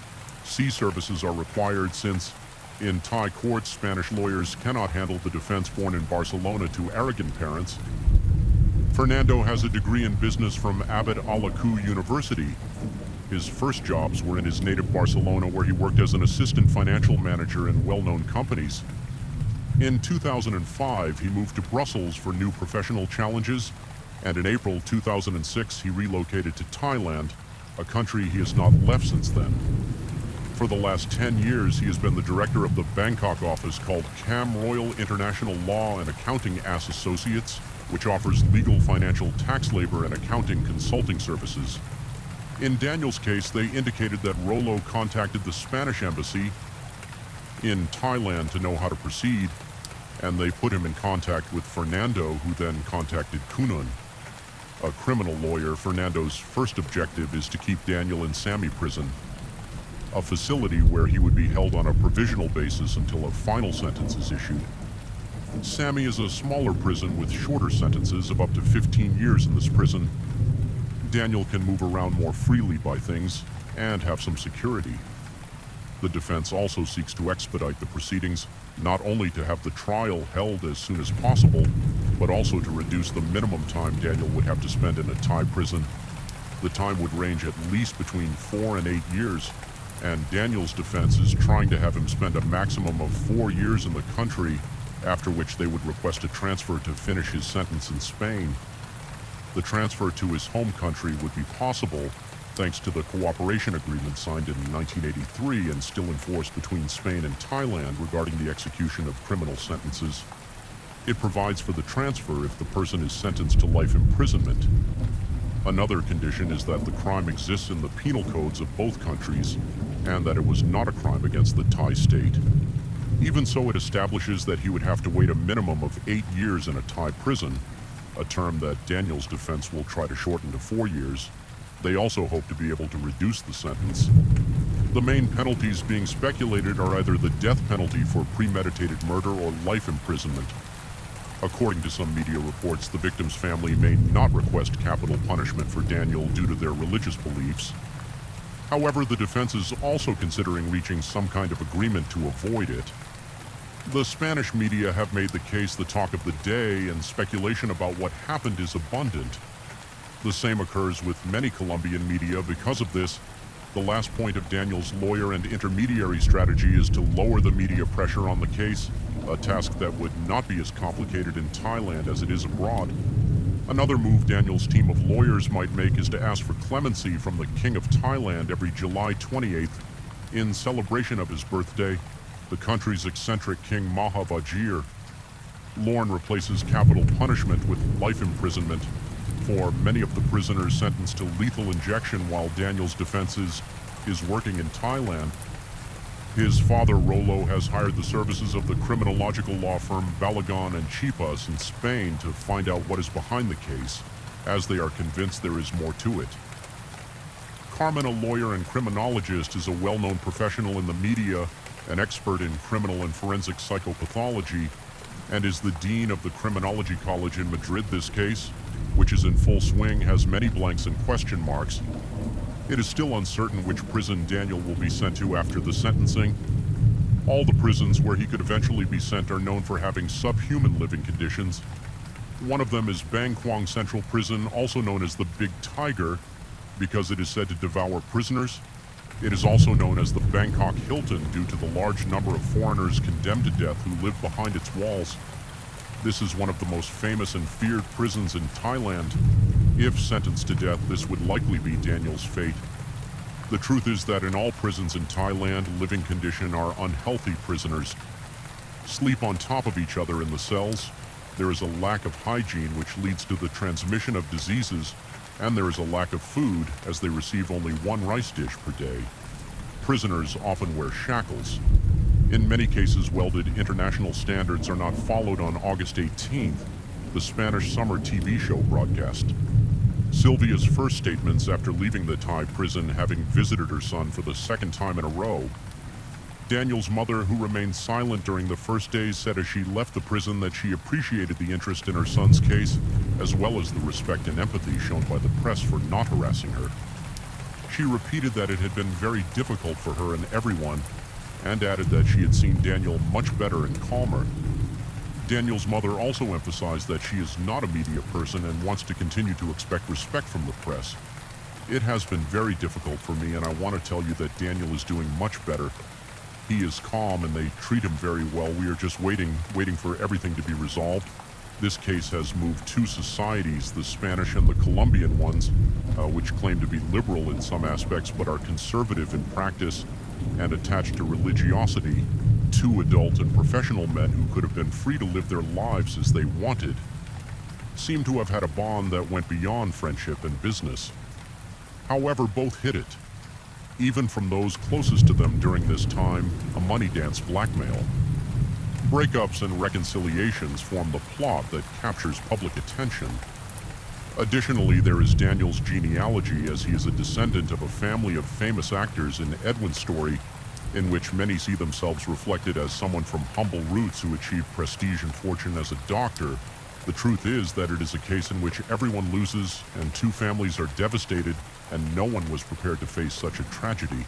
Sea services are required since, in Thai courts, Spanish lawyers cannot handle the defense born in Barcelona to arrogant parents. Fernando has a degree in business from Abd Alaku University. His first jobs were in his native Barcelona, where he worked as an assistant financial manager in well-known companies. In 2005, he moved to Brussels for new professional challenges, and in April 2006, he relocated to Thailand, a country he has not left since then. For the last 10 years, he has been the director of the Bangkok office called Cam Royal International Law and Accounting Associates, which offers legal, financial, tax, labor, and accounting consulting services. In Daniel's case, they indicated that Rollo contacted the Spanish embassy in Thailand to know how to proceed, and they put him in contact with Fernando, who then contacted Kunun. A criminal lawyer, Fernando's first objective is to keep Daniel in Sami prison, a facility where he would be held on a provisional basis until a final sentence is issued. Sami is a smaller prison with shorter sentences of up to 15 years in this prison. Daniel can move around more freely by things and have some security. The defense also seeks to expedite the proceedings, not only to have the trial held as soon as possible, but also to reduce the minimum time Daniel would have to spend in a Thai prison. The time would range at least between 4 and 8 years, and Daniel's defense is trying to have him spend a maximum of 4 years in the country, after which they would request a transfer to finish his sentence in Spain. The transfer to his home country would be possible thanks to the cooperation agreement signed in 1983 and still in force between Spain and Thailand regarding the execution of criminal sentences. It provides for the transfer if the person is sentenced to life imprisonment. Another condition is that the crime exists in the penal codes of both countries and that it was not a crime against the Thai state. Even so, it establishes that he would have to wait a minimum of 8 years in a Thai prison, a term that Daniel's defense will try to shorten to 4 years. They also hope to be able to reduce the sentence. The main penalties being speculated are either the death penalty for premeditated murder or life imprisonment. According to some media reports, the victim's family may not request capital punishment for Daniel due to their religious beliefs. However, the defense is also considering reaching some kind of agreement to avoid it. The Spanish media have made the case the talk of the day, and speculation about what happened is abundant. The same occurs with many Colombian media. Because of this, the last point of Daniel's lawyer and intermediary strategy is to lower the media pressure on the case, a task that would not be as complicated in Thailand as it is abroad. Another move Daniel's team of lawyers might make is to ask for clemency from the King of Thailand every July 28th in celebration of his birthday, the country's eccentric King Maha Vajir. Lorne replaces capital punishment with life imprisonment for many of the prisoners sentenced to lethal injection, while Daniel's defense is working in Thailand. His father, Rollo, has hired the services of the criminological law firm Balagon and Chipas in Spain to find out what is behind the case, as they are convinced there is more to it. Carmen, a lawyer and criminologist, is a well-known professional in the media, an expert in criminal and forensic psychopathology, and is the dean of the Criminology College in Madrid. This case, which is in full swing, has many blanks and question marks. It is still uncertain which prison Daniel will be sent to after the sentencing. All the prisons where he could eventually be sent are known for having subhuman living conditions. One of them is Bangkok Central Prison, also known as the Big Tiger, because it is said to devour prisoners. It is also known as the Bangkok Hilton due to the large number of foreigners condemned to death who live behind its walls. This is one of the most famous and feared prisons in Thailand. If sentenced to death, this would likely be Daniel's fate. The truth is that in all prisons in Thailand, living conditions are unhealthy. Prisoners sleep on top of each other in the cells. There is a lack of hygiene, which leads to the transmission of diseases, and there is a lack of food, as they receive only one rice dish per day. Prisoners often wear shackles. In many cases, welded international standards are not followed. On August 18th, the Spanish summer TV show broadcast Sylvia's first statements after leaving the Thai prison, having visited her son for the second time in a row. Daniel's mother, who remained silent during the first days, said as she left the prison that she appreciated the interest in her son's case, as well as the respect and empathy shown by the press for not harassing her. She repeated that it had been very difficult for her and everyone, and added that she had seen Daniel much better and calmer. Daniel's mother also emphasized that she is not a media person and wants to continue to expect respect from the press. It has been very difficult for me, and I want to tell you that Daniel is doing much better. He is calm and they treat him very well. We are just waiting for everything to be resolved. This case has moved two societies, the Spanish and the Colombian ones, which claim to be liberal in some aspects but are conservative in practice and attached to religiosity, two adult and professional men who could have been free to live their lives as they wanted, seem to have had a bond that went beyond friendship and business. However, both hid it, even from those closest to them during this time, a money dance blackmail. Breakups and reconciliations form the plot that captures public attention. Additionally, there is Daniel's genealogy, as he is a descendant of a family of famous actors in Edwin's story, in which many see themselves reflected as someone from humble roots who achieved prestige and fortune as a doctor. The truth is that it is a case in which everyone loses and two families are devastated, and no one was prepared to face such a tragedy.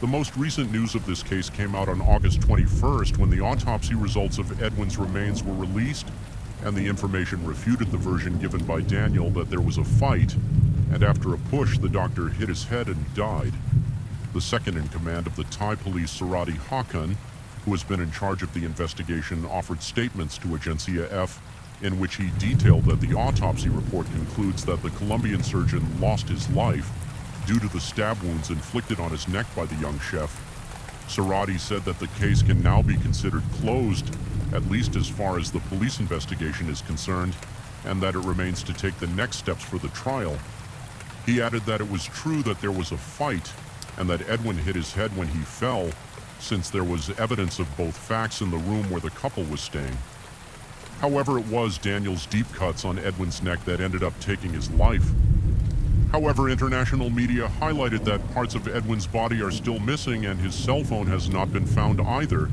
The most recent news of this case came out on August 21st when the autopsy results of Edwin's remains were released, and the information refuted the version given by Daniel that there was a fight, and after a push the doctor hit his head and died. The second in command of the Thai police, Serenity Hakan, who has been in charge of the investigation, offered statements to Agencia F, in which he detailed that the autopsy report concludes that the Colombian surgeon lost his life due to the stab wounds inflicted on his neck by the young chef. Serenity said that the case can now be considered closed, at least as far as the police investigation is concerned, and that it remains to take the next steps for the trial. He added that it was true that there was a fight, and that Edwin hit his head when he fell, since there was evidence of both facts in the room where the couple was staying. However, it was Daniel's deep cuts on Edwin's neck that ended up taking his life. However, international media highlighted that parts of Edwin's body are still missing and his cell phone has not been found either.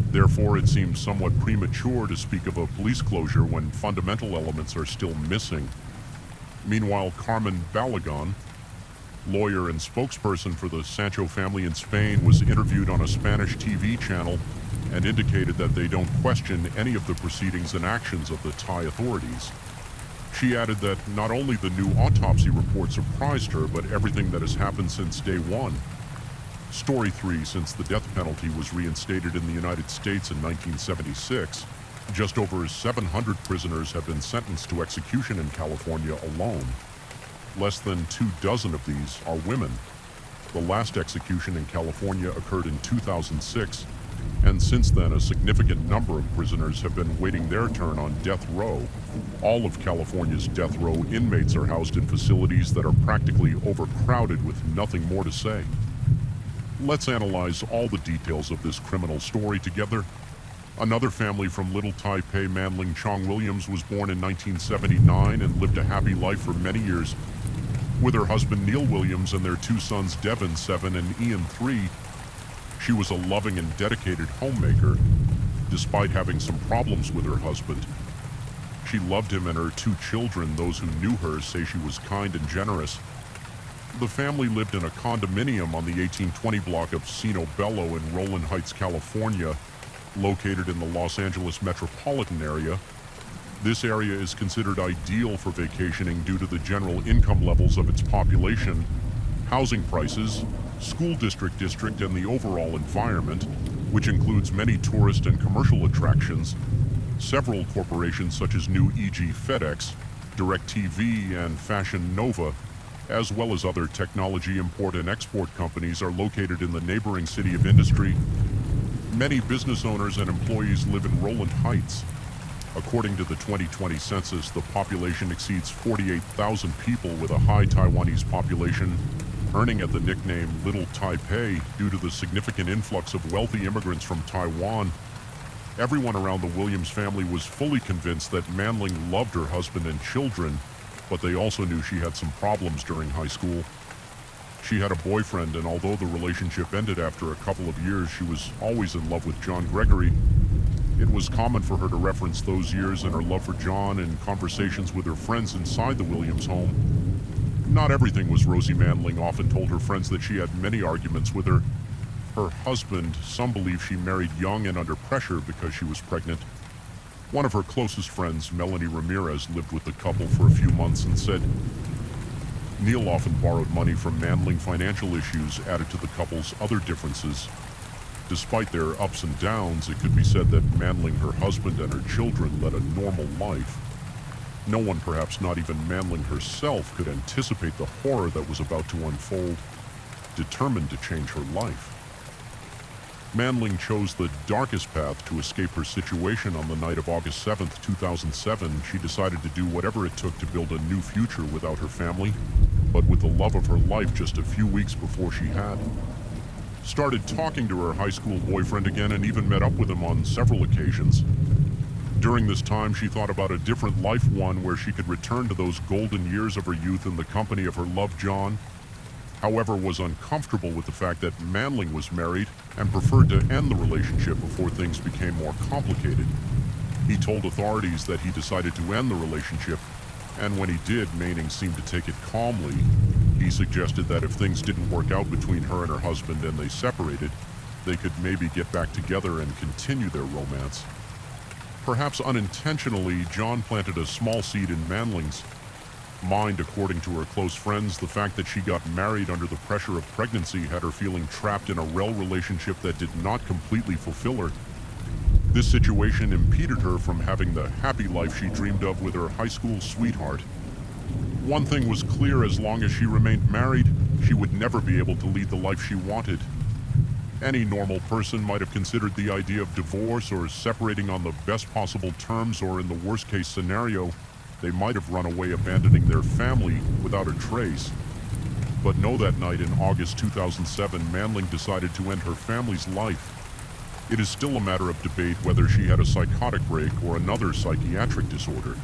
Therefore, it seems somewhat premature to speak of a police closure when fundamental elements are still missing. Meanwhile, Carmen Balagon, lawyer and spokesperson for the Sancho family in Spain, was interviewed on a Spanish TV channel and indicated that they don't question any of the proceedings and actions of the Thai authorities. She added that not only the new autopsy report surprised her, but everything that has happened since day one. Story 3, since the death penalty was reinstated in the United States in 1976, just over 700 prisoners have been sentenced to execution in California alone. Less than 24 of these are women. The last execution in California occurred in 2006, and since then a significant number of prisoners have been waiting their turn on death row. All of California's death row inmates are housed in facilities that are practically overcrowded with nothing more to say. Let's analyze all the details of this criminal story together. Another family from Little Taipei, Manling Chong Williams, was born in 1979 and lived a happy life for many years. With her husband Neil Williams and their two sons Devin, 7, and Ian, 3, she was a loving and dedicated homemaker, despite having some problems with her husband. She loved him and her two children. Those who knew her say she was kind and generous. The family lived in a condominium on the 1820 block of Sino Bello in Roland Heights, California, located in the Los Angeles metropolitan area. This area is considered ideal for vacationing due to the general income levels of its population, housing prices, school district, and the overall environment, which includes many tourist and commercial attractions. Several corporations such as New E.G. FedEx, DirecTV, and Fashion Nova, as well as other technology import and export companies, are located in the neighboring city of Industry. Many business owners and employees live in Roland Heights. According to the 2020 census, the population exceeds 48,000 people, with a high Taiwanese population, earning at the nickname Little Taipei due to the significant influx of wealthy immigrants from Taiwan. Everyone around the Williams family was fully convinced that Manling loved her husband and children, but they also knew she had some problems during high school. She had a boyfriend, and although the relationship ended after a couple of years, she was always in love with John Gregory. It was common for her to reference those years and her love for John in conversations with her friends inside the Williams home. Not everything was Rosie. Manling often told her friends that she had many arguments with her. Her husband, some believe she married young and under pressure because she was pregnant. One of her closest friends, Melanie Ramirez, lived with the couple for a few months and said Neil often borrowed money from Manling. Financial issues added to the couple's other differences. Despite their ups and downs, it could be said that Manling, her husband, and her children led a normal life. No one, perhaps not even Manling herself, could anticipate the horror that was about to unfold, determined to change her life. Manling chose the darkest path to escape her situation. On the night of August 7th, 2007, she decided to do whatever it took to build a new future without her family, but with the love of her life just a few weeks before she had. Started talking to her high school boyfriend again and even met up with him on several occasions. During this time, she thought about a different life, one where she could return to those golden years of her youth in the company of her love, John. However, was uncomfortable with the fact that Manling was married and preferred to end the relationship before things became more complicated. He told authorities that he decided to end the relationship, and when he did, Manning seemed to take it calmly. He suggested that if things didn't work out between her and her husband and they separated, they could maybe get back together and continue their romance. Perhaps unintentionally, John planted a small seed in Manling's mind. According to her close friends, the fact that she got married under the pressure of pregnancy had her feeling trapped in a relationship that did not completely fulfill her. This situation impeded her from having the happy life she dreamed of with her high school sweetheart. One thing was clear: as long as she remained married, she would never be able to lead the life she wanted. Any normal person might have considered the idea of divorce or separating on the best possible terms, or in the worst case scenario, they might have run away, abandoning their family without a trace. But no, that night in August 2007, Manling decided to end her family's life. It is still a matter of debate whether she had a psychotic break or another psychiatric disorder.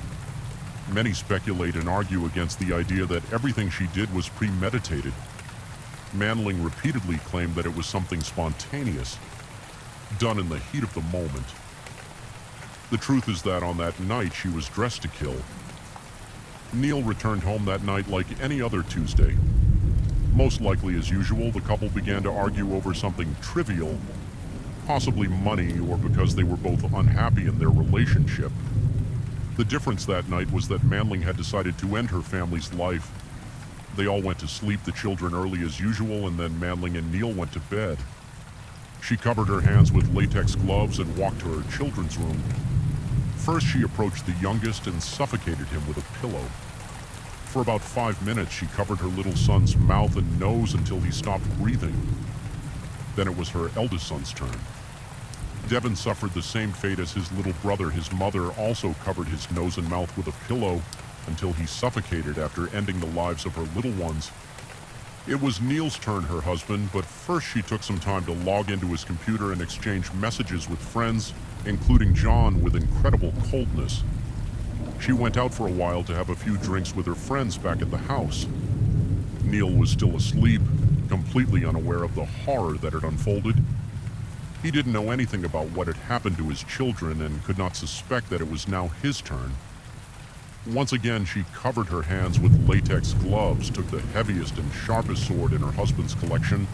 Many speculate and argue against the idea that everything she did was premeditated. Manling repeatedly claimed that it was something spontaneous, done in the heat of the moment. The truth is that on that night, she was dressed to kill. Neil returned home that night like any other Tuesday. Most likely, as usual, the couple began to argue over something trivial, possibly money, or because they were both unhappy in their relationship. The difference that night was that Manling had decided to end her family's life. They all went to sleep, the children early as usual, and then Manling and Neil went to bed. She covered her hands with latex gloves and walked to her children's room. First, she approached the youngest and suffocated him with a pillow. For about 5 minutes, she covered her little son's mouth and nose until he stopped breathing. Then it was her eldest son's turn. Devin suffered the same fate as his little brother. His mother also covered his nose and mouth with a pillow until he suffocated after ending the lives of her little ones. It was Neil's turn, her husband, but first she took some time to log into his computer and exchange messages with friends, including John, with incredible coldness. She went out for a while to have a few drinks with her friends back at the house. Neil was still asleep, completely unaware of the horror that had unfolded. He didn't know anything about what had happened to his children and could not suspect that it was now his turn. Once again, she covered her hands with latex gloves, took the heaviest and sharpest sword in her husband's collection,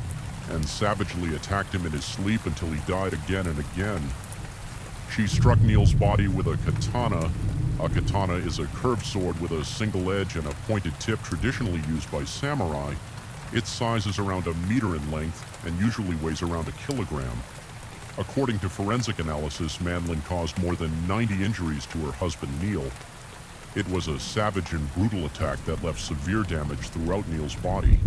and savagely attacked him in his sleep until he died again and again. She struck Neil's body with a katana. A katana is a curved sword with a single edge and a pointed tip traditionally used by samurai. Its size is around 1 meter in length and usually weighs around 1 kilogram. According to forensic analysis, Manling caused more than 90 injuries to her husband, Neil. It was a savage and brutal attack that left severe damage throughout Neil's body.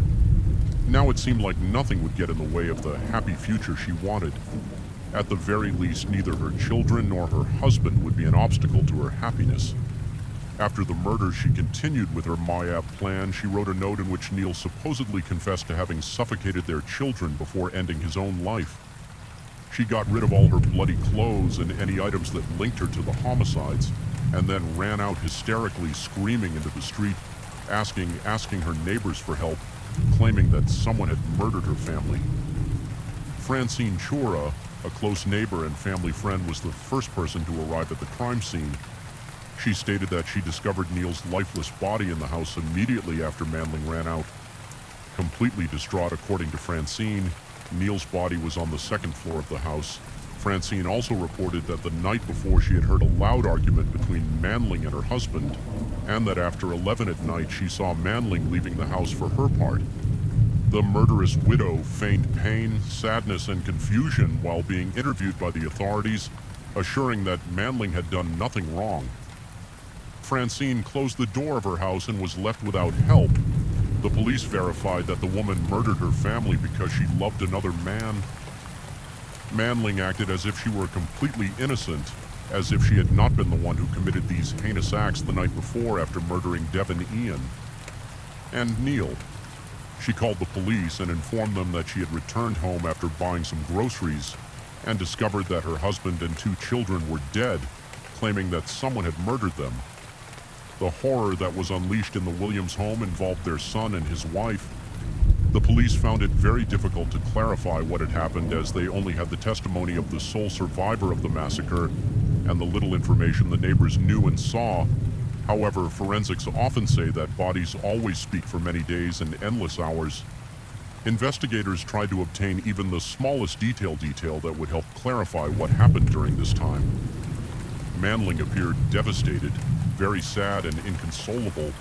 Now it seemed like nothing would get in the way of the happy future she wanted. At the very least, neither her children nor her husband would be an obstacle to her happiness. After the murder, she continued with her Mayab plan. She wrote a note in which Neil supposedly confessed to having suffocated their children before ending his own life. She got rid of all her bloody clothes and any items that linked her to the homicides, and then ran out hysterically, screaming into the street, asking her neighbors for help, claiming that someone had murdered her family. Francine Chura, a close neighbor and family friend, was the first person to arrive at the crime scene. She stated that she discovered Neil's lifeless body in the house immediately after Manling ran out. Completely distraught, according to Francine, Neil's body was on the second floor of the house. Francine also reported that the night before she had heard a loud argument between Manling and her husband, and that after 11 at night she saw Manling leaving the house for her part. The murderous widow feigned pain, sadness, and confusion while being interviewed by the authorities, assuring that Manling had done nothing wrong. Francine closed the door of her house and was left without help. The police verified that the woman murdered her family because she loved another man. Manling acted as if she were completely innocent, as if she had not been the one who committed these heinous acts the night before after murdering Devin Ian. And Neil. She called the police and informed them that she had returned home after buying some groceries and discovered that her husband and 2 children were dead, claiming that someone had murdered them. The horror that was unleashed in the Williams home involved their son and his wife. The police found it very difficult to clarify what had happened, as they only had the testimony of the sole survivor of the massacre and the little information the neighbors knew and saw. However, forensics often say that bodies always speak for many days and endless hours. Investigators tried to obtain even the smallest detail that would help clarify what happened during this time. Manling appeared devastated, very sad and inconsolable.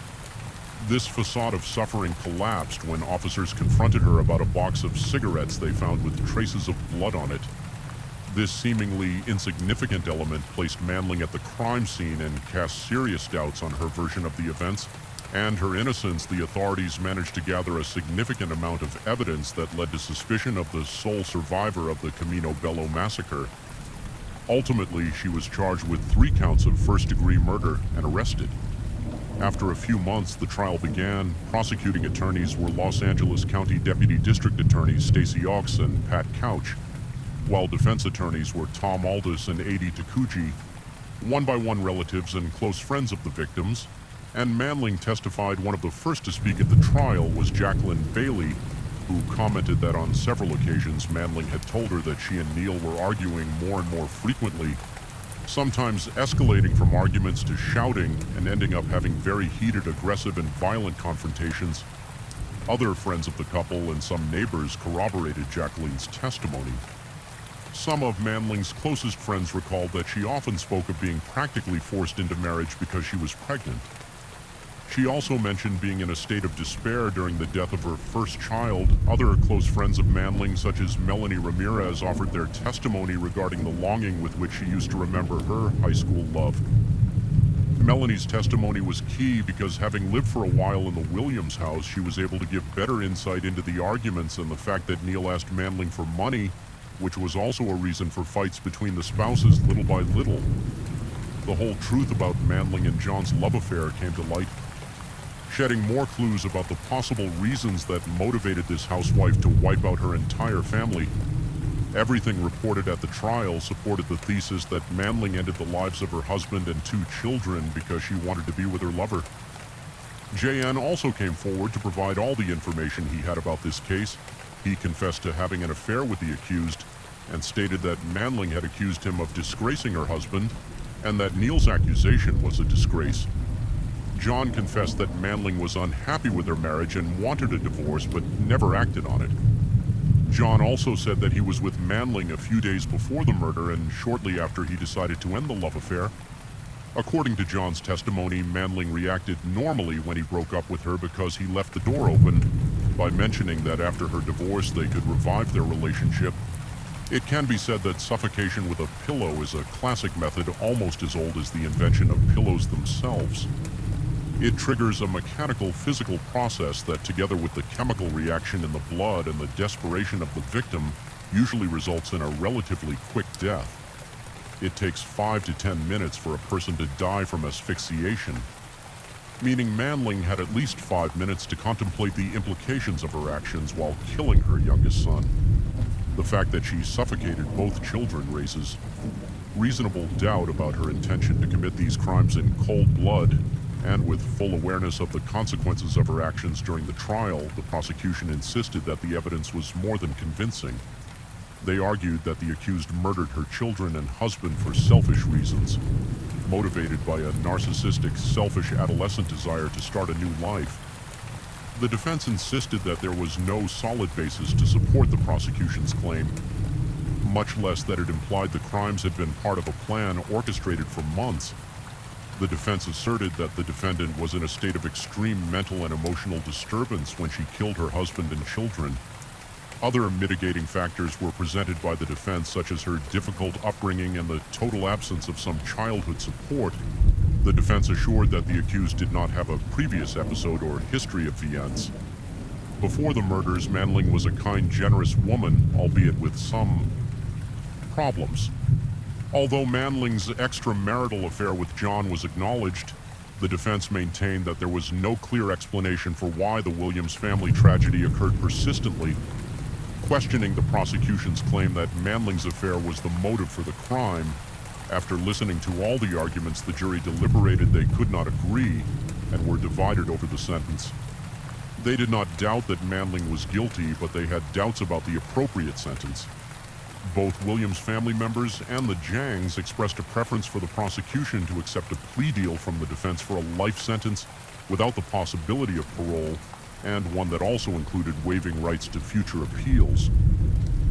This facade of suffering collapsed when officers confronted her about a box of cigarettes they found with traces of blood on it. This seemingly insignificant element placed Manling at the crime scene and cast serious doubts on her version of the events. And her innocence, the authorities managed to gather a significant amount of evidence that led to suspicion of the sole survivor of the Camino Bello massacre. Ultimately, she was charged with 3 counts of first-degree murder and arrested. After a few months, the trial began. Prosecuting attorneys were Los Angeles County Deputy District Attorneys Stacey Ox and Pat Couch, while defense attorneys were Tom Aldis and Adi Takuji, one-by-one relatives and close friends of the victims. And Manling testified. One of the first to speak at the trial was Jacqueline Bailey, who commented that on several occasions Manling had told her that she and Neil were arguing more and more frequently, sometimes escalating from arguments to shouting and ending up having very heated, aggressive, and violent confrontations. Other friends of the couple and some neighbors corroborated Jacqueline's testimony. Some of Manling's closest friends recalled that she often spoke of being practically forced into marriage because she was pregnant. She also mentioned being in a state of despair during the death of her first child. Other close friends of Manling, such as Melanie Ramirez, offered their testimony regarding the longing with which she used to remember her high school love. Melanie's testimony was key because, having lived for a while in the Williams house, she was able to give better insight into the arguments and the fact that Neil asked Manling for money, which was also a reason for fights between the spouses little by little. The whole truth about Manling and John's love affair came to light, shedding more clues about the possible reasons that motivated this housewife to wipe out her entire family. Everything reported at the trial supported the thesis that Manling ended the lives of her husband and 2 children because she wanted to be with her lover. JN also came forward to provide all the information he had about this case. He confessed to having an affair with the accused and stated that Manling had accused him of disgracing her husband and that Neil's accusation was a disgrace. John confessed that Manling was unhappy with their marriage and wanted a divorce but never acted on it. John also said that he was with Manling a few days before the murder and shortly after he decided to end the love affair. According to John's testimony, Manling reacted normally when he broke up with her because he left the door open by mentioning that after her divorce they could revive their relationship. It can be said that suffocation with a pillow is a classic method almost as old as the invention of pillows themselves. It triggers a mechanical physical process that, together with the chemical reaction in the blood and the desperation of the victim, usually results in a relatively quick death. It takes 5 to 10 minutes for a person to die from asphyxiation, meaning Manling had at least 5 minutes to contemplate the implications of her actions while killing her youngest son. The fact that she suffocated both children raises reasonable doubt about her intention to commit these crimes in cold blood. And with full awareness of the consequences of her actions during the trial, the prosecution insisted that the evidence was more than convincing. They argued that the accused murdered her children and husband for selfish reasons, motivated by a narcissistic, selfish adolescent desire to start a new life. The defense insisted that there was no solid basis to support the prosecution's claim, much less that it implied the crimes had been part of a plan orchestrated for months. The defense asserted that the defendant was in a state of extreme mental and emotional disturbance when she killed her husband and children. Other mitigating factors were presented by the defense, such as her difficult upbringing and the total absence of some childhood support. The defense assured that the accused did not have a previous episode or history of VNs. Before the murders, Manling was a kind, generous woman, albeit with some problems. Although Manling's extramarital affair with John was acknowledged, the defense maintained that there was no clear explanation for why the Williams family tragedy occurred persistently, questioning the prosecution's claim that Manling's affair was the motive for the crime. After listening to all the arguments, the jury deliberated they could not agree and were divided over the sentence. They did not doubt that Manling was guilty, but they had doubts about the appropriate sentence. Both Williams family members and the Jangs expressed a preference for the prosecution to accept a plea deal from the defense for a life sentence without the possibility of parole, and one that also included waiving rights to future appeals.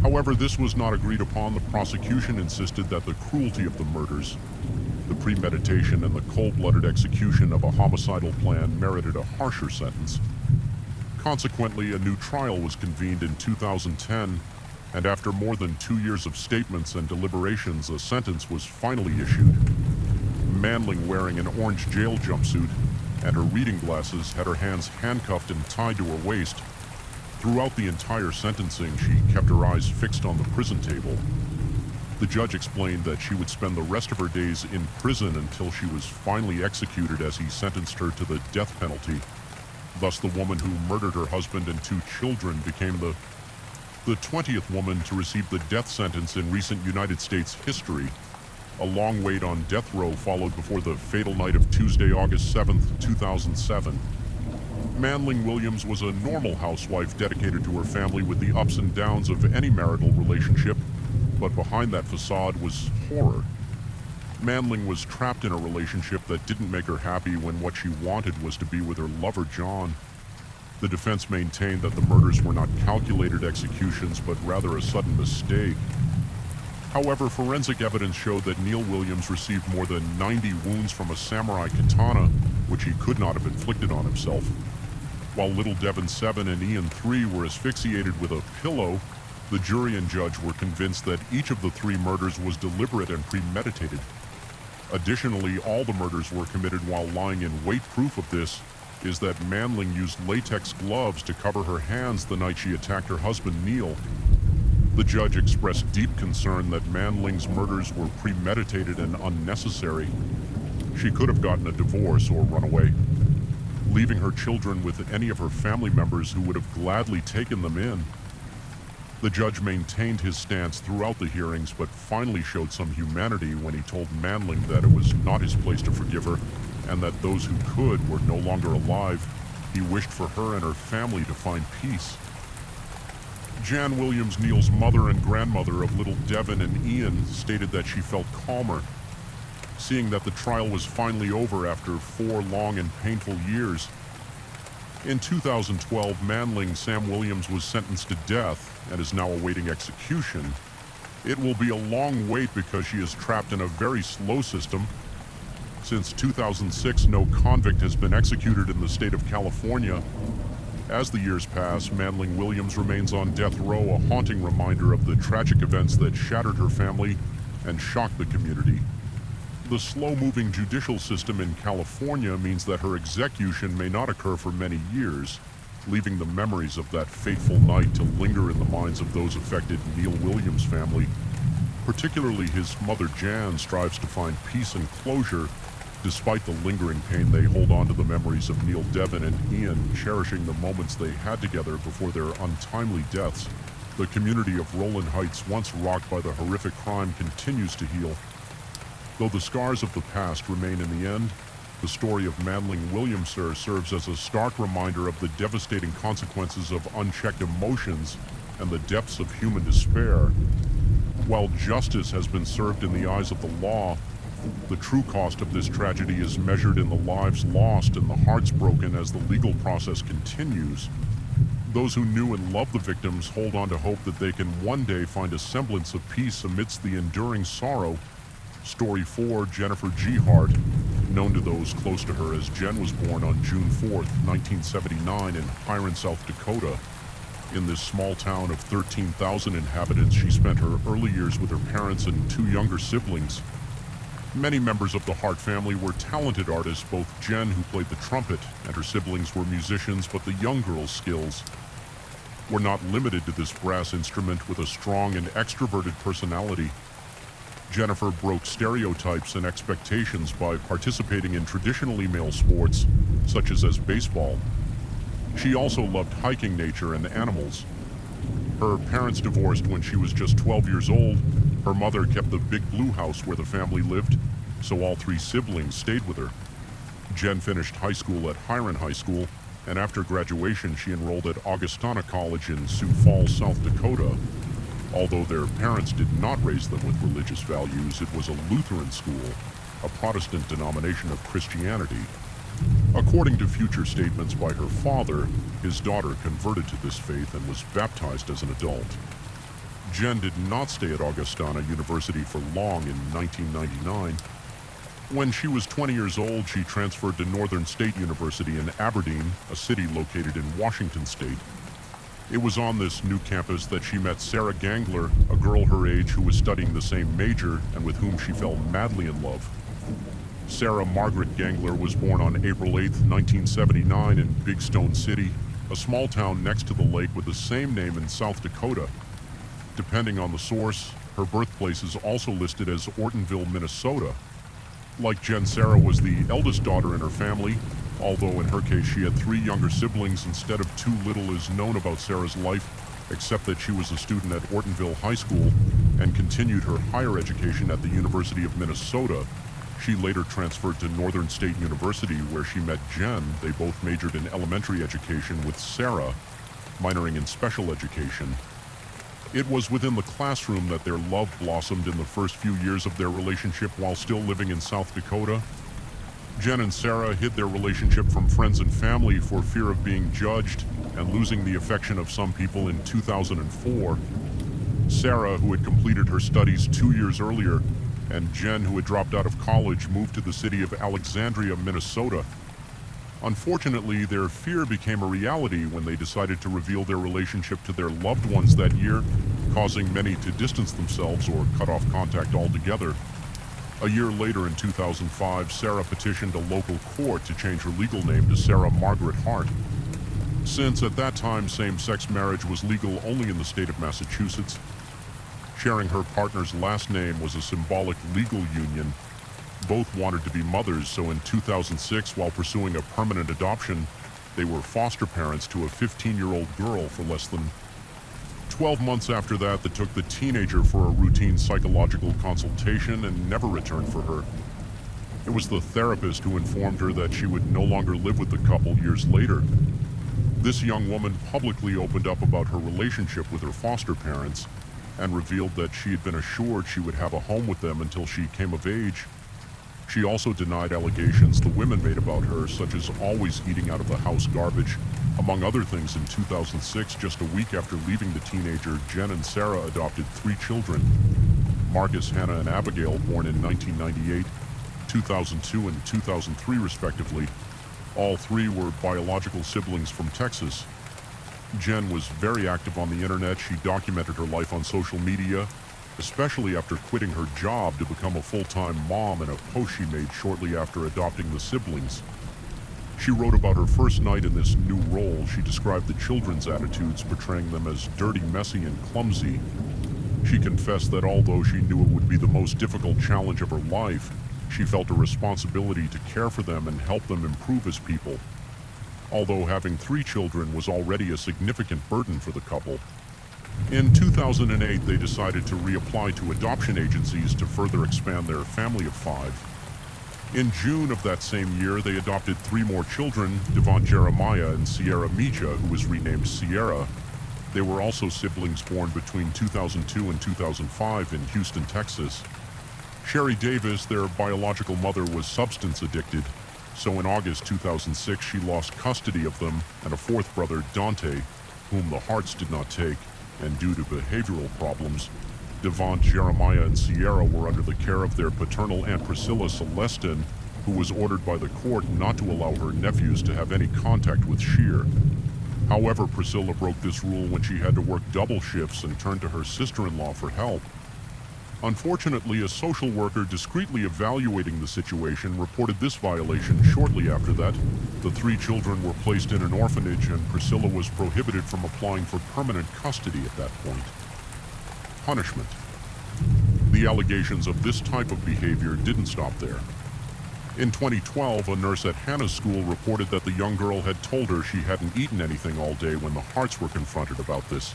However, this was not agreed upon. The prosecution insisted that the cruelty of the murders, the premeditation, and the cold-blooded execution of a homicidal plan merited a harsher sentence. Consequently, a new trial was convened in 2010, and after more than 2 years of statements and deliberations, a sentence was finally issued. Manling, wearing an orange jail jumpsuit and her reading glasses, had her hands handcuffed and tied to her waist. Throughout the entire sentencing, she kept her eyes fixed on the prison table. The judge explained that she would spend the rest of her days in prison until she was finally executed, as he sentenced her to the death penalty. Thus, the woman who murdered her husband and 2 children became the 20th woman to receive the death sentence in recent United States history. A long wait on death row followed before the fatal night of Tuesday, August 7, 2007. Manling Williams was a normal housewife dedicated to her family with the ups and downs of any marital relationship, but behind that facade was horror. Manling was trapped in a relationship that didn't make her happy when what she wanted was to be with her lover, John. The defense maintained that the murders were not calculated executions, but rather a sudden mistake. However, forensic evidence showed that Neil Williams received more than 90 wounds from a samurai katana, which he could not have inflicted on himself. While little Devon 7 and Ian 3 were asphyxiated with a pillow, the jury and judge were convinced that each of the 3 murders was deliberate and premeditated. Additionally, all the murders were committed while lying in wait. Proof of this is that Manling used latex gloves to cover her hands the night she attacked her husband, Neil. The judge expressed deep concern that Manling's murders were premeditated and unnecessary. She could have gotten a divorce or run away, leaving her children with any of her family members who would have gladly taken them in. The judge maintained his stance throughout the hearings, but finally showed some humanity when he told Manling that it was not his place to forgive her, and that those who could were no longer alive. He wished for her and her family to find peace. Jan Williams, Neil's mother and grandmother of little Devon and Ian, stated that she felt calmer, seeing that the trial was finally over after 4 long and painful years. In 2012, Manling Sam Williams was sentenced to death and is now awaiting execution. It will be a long wait because she is trapped in a very slow system. Since 2006, no convict has been executed in the state of California. As the years pass, Manling Williams remains on death row, a haunting reminder of the tragic events that shattered her family and shocked the community. The slow-moving judicial system in California means that her execution may not occur for many years, leaving the memories of that fateful night to linger in the minds of those affected. Neil Williams' family, particularly his mother Jan, strives to find peace and closure. Despite the lingering pain, they hold on to the memories of Neil, Devon, and Ian, cherishing the moments they had together before their untimely deaths. The community of Rowland Heights, once rocked by the horrific crime, continues to heal. Though the scars of the past remain, in the end, the story of Manling Williams serves as a stark reminder of the devastating consequences of unchecked emotions and the depths of human despair. While justice has been served in the eyes of the law, the true cost of this tragedy is measured in the lives lost and the hearts broken as the legal process continues. Those who knew and loved the victims hold on to hope that they can one day find a semblance of peace amidst the enduring sorrow. Story 4, Jennifer G. Hart, Known to those close to her as Jen was born on June 4th, 1979 in Hiram, South Dakota. In this small town of 13,000 inhabitants, she spent her early years with her parents and two younger siblings. Many members of the Hart family were talented artists. Both Jen, who played the trumpet, and her siblings were musicians, but the young girl's skills were not limited to this brass instrument. With a strong and extroverted personality, Jennifer broke stereotypes and expectations by participating in traditionally male sports, such as baseball. She also loved hiking, nature, and animals. Her parents divorced when she was just 12 years old. Her mother kept the big blue house where the family lived, so all three siblings stayed with her. Jen finished high school at Hiram High School, and after graduation she enrolled at Augustana College in Sioux Falls, South Dakota. Although their parents did not raise them with religious values, it was a Lutheran school, a Protestant denomination of Christianity. According to future statements by her father, his daughter converted to this faith and was baptized as an adult. Jen did not stay at Augustana University for long. In 1999, when she was 20 years old, she transferred to Northern State University in Aberdeen, a city located in Washington State. It was on this new campus that she met Sarah Gangler, a girl her age who was studying the same major and with whom she fell madly in love. Sarah Margaret Gangler was born on April 8, 1979 in Big Stone City, a small town next to the lake with the same name in South Dakota. Depending on the source, her birthplace is also listed as Ortonville, Minnesota. Like Jen, Sarah was the eldest daughter in her family, although in her case she had three younger siblings. Instead of too little is known about Sarah's life, except that she was a student at Ortonville High School and continued her higher education at the University of Minnesota. She later transferred to Northern State University, where she met Jen. They both majored in elementary education, with Sarah minoring in special education. It was within the classroom that their love blossomed in the first few years of their relationship while still living in South Dakota. Jen and Sarah hid their relationship from friends and family for fear of being judged and losing the affection of some people. In 2004, Sarah, who had completed her studies 2 years earlier, and Jen, who had dropped out of college, moved to the city of Alexandria, Minnesota. Unfortunately, their fear became a reality when they decided to reveal their relationship to their loved ones that year, causing many to distance themselves or cut off contact altogether. A year later, in 2005, Sarah petitioned a local court to change her legal name to Sarah Margaret Hart. Since at that time same-sex marriage was legal only in the state of Massachusetts, sharing her partner's last name was a symbolic legal union. Both wanted to be mothers, so in 2006, while pursuing a permanent adoption, they were foster parents to a 15-year-old girl. For less than 12 months after that, they took the teenager for a routine psychological consultation and never returned for her. It was the therapist who informed her that she would no longer live with the couple years later. This young woman publicly opened up about her relationship with her foster parents and revealed that she had been assured she would have a home with them until she came of age. She also denied allegations the women made about her, such as always eating out of the house garbage. Among other things, in 2006, just a week after leaving the teenager, Jen and Sarah adopted 3 children: Marcus, Hannah, and Abigail, born in 1998, 2002, and 2003 respectively. All 3 were biological siblings from Texas. Jen was very active on the internet. She documented her life on social media, especially after quitting her job to become a full-time mom. In a post she made shortly after adopting the siblings, she wrote about her first night in this new role. She described the children's attitudes, portraying them as dirty, messy, and clumsy. She confessed that although she knew it would be the most difficult challenge of her life, she felt a responsibility to care for them and help them improve as people. Although having 3 children was already a significant burden for the couple, in 2008 they decided to reapply to adoption agencies to further expand their family of 5. In June of that same year, they adopted 3 more children, Devon Jeremiah and Sierra Mija, who was renamed Sierra. They were also siblings born between 2002 and 2005 in Houston, Texas. Sherry Davis, their biological mother, was substance addicted, so in August 2006 she lost custody of them and a 4th brother, Dante, whom the Harts did not take, and due to behavioral problems, Devon, Jeremiah, and Sierra were under the care of their paternal Aunt Priscilla Celestin, who was ordered by the court not to allow her nephews to have any contact with Shear. However, Priscilla broke this rule when she had to work double shifts and turned to her sister-in-law for help. Unfortunately, a social worker discreetly evaluating the situation reported this violation shortly after that. The 3 children were placed in an orphanage and Priscilla was prohibited from applying for permanent custody at that point. Punishment. The allegations of this type of behavior didn't stop there. In 2012, a nurse at Hannah's school reported that the young girl had told her she hadn't eaten anything all day when the Harts were confronted about this.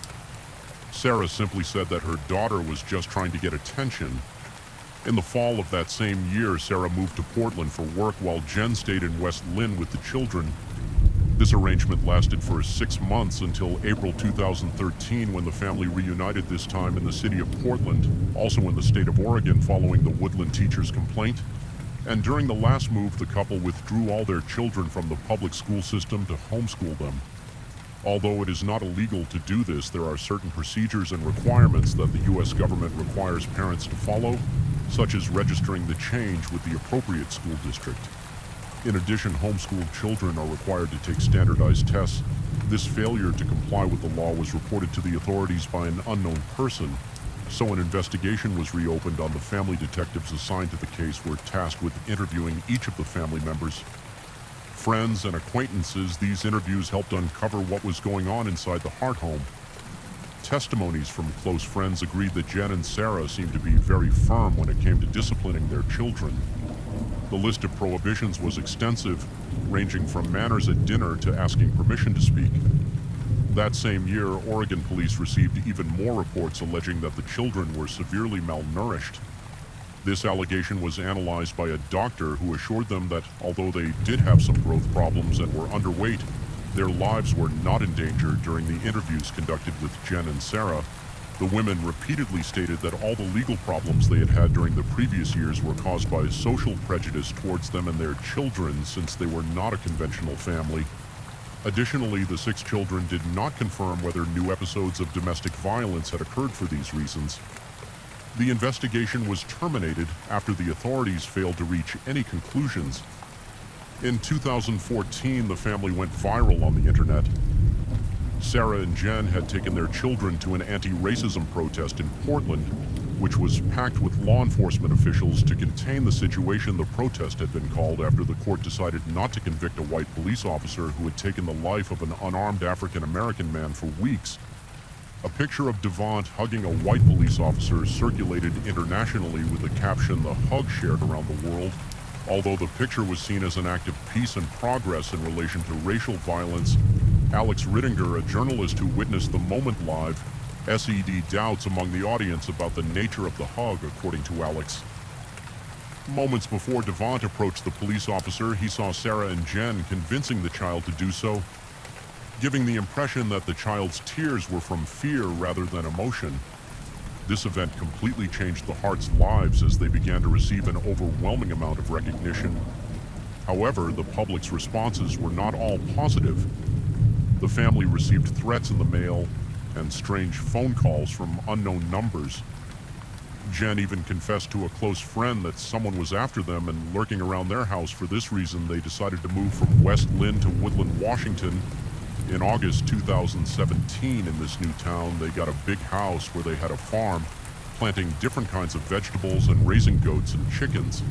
Sarah simply said that her daughter was just trying to get attention. In the fall of that same year, Sarah moved to Portland for work while Jen stayed in West Lynn with the children. This arrangement lasted for 6 months until April 2013 when the family reunited, this time in the city of Portland, also in the state of Oregon, following the Woodland teacher's complaint. And during the last move, the couple withdrew all their children from the public school system to homeschool them. Although it is not illegal to do this, there are certain procedures and requirements that the U.S. government requires parents to follow, such as registering the change with the appropriate school district. In addition, homeschooled children are required to take standardized tests. This failure to comply with the law was reported to the authorities by an unknown person, so an investigation was reopened on the family detectives assigned to the case were tasked with interviewing each of the family members. Friends and acquaintances, these interviews helped uncover what was going on inside the Hart home. Testimonies from close friends agreed that Jen and Sarah seemed to be very firm when it came to disciplining their children. The list of prohibitions was extensive, ranging from manners at dinner to asking permission to speak. That same year, Oregon police received even more reports alleging that the children were severely malnourished. This allegation was analyzed by a doctor who assured them that although they did have some growth problems and were underweight, their lives were not in danger. During the interviews conducted with Jen and Sarah, the women repeatedly stated that all the legal problems they had had during the previous years were caused by social prejudice towards them and their children, since they were not a conventional family. Additionally, the 6 children did not confirm whether new episodes of domestic violence had occurred for these reasons. The investigation was terminated after the authorities failed to reach any conclusions. In 2014, the family went viral on the internet. Sarah and Jen had taken their children to an anti-racism protest in Portland, which was packed with law enforcement officials to contain the situation. The protest had been called after the court decided not to convict a white police officer who had taken the life of an unarmed African-American man for weeks. A picture of Devant hugging a white police officer circulated internationally with the caption, "The hug shared around the world." Although the picture was seen as an act of peace and progress in relation to racial violence, Alex Rittinger, a journalist who witnessed the moment live, SED doubts among the audience about the nature of the hug, according to Alex. Moments before Devant approached the police officer, he saw Sarah and Jen convincing the child to do so, giving the impression that the child's tears were from fear rather than emotion. This event completely changed the Harts' lives as they began to receive an overwhelming amount of recognition. However, the public's responses were not all positive. The family received threats in the mail and strange phone calls from unknown numbers. Jen even confessed to a close friend that someone was after them and lurking around their house. For this reason, they decided to move from West Lynn to Woodland, Washington. In August 2017, in this new town, they got a big house where they had a farm, planting different kinds of vegetables and raising goats and chickens.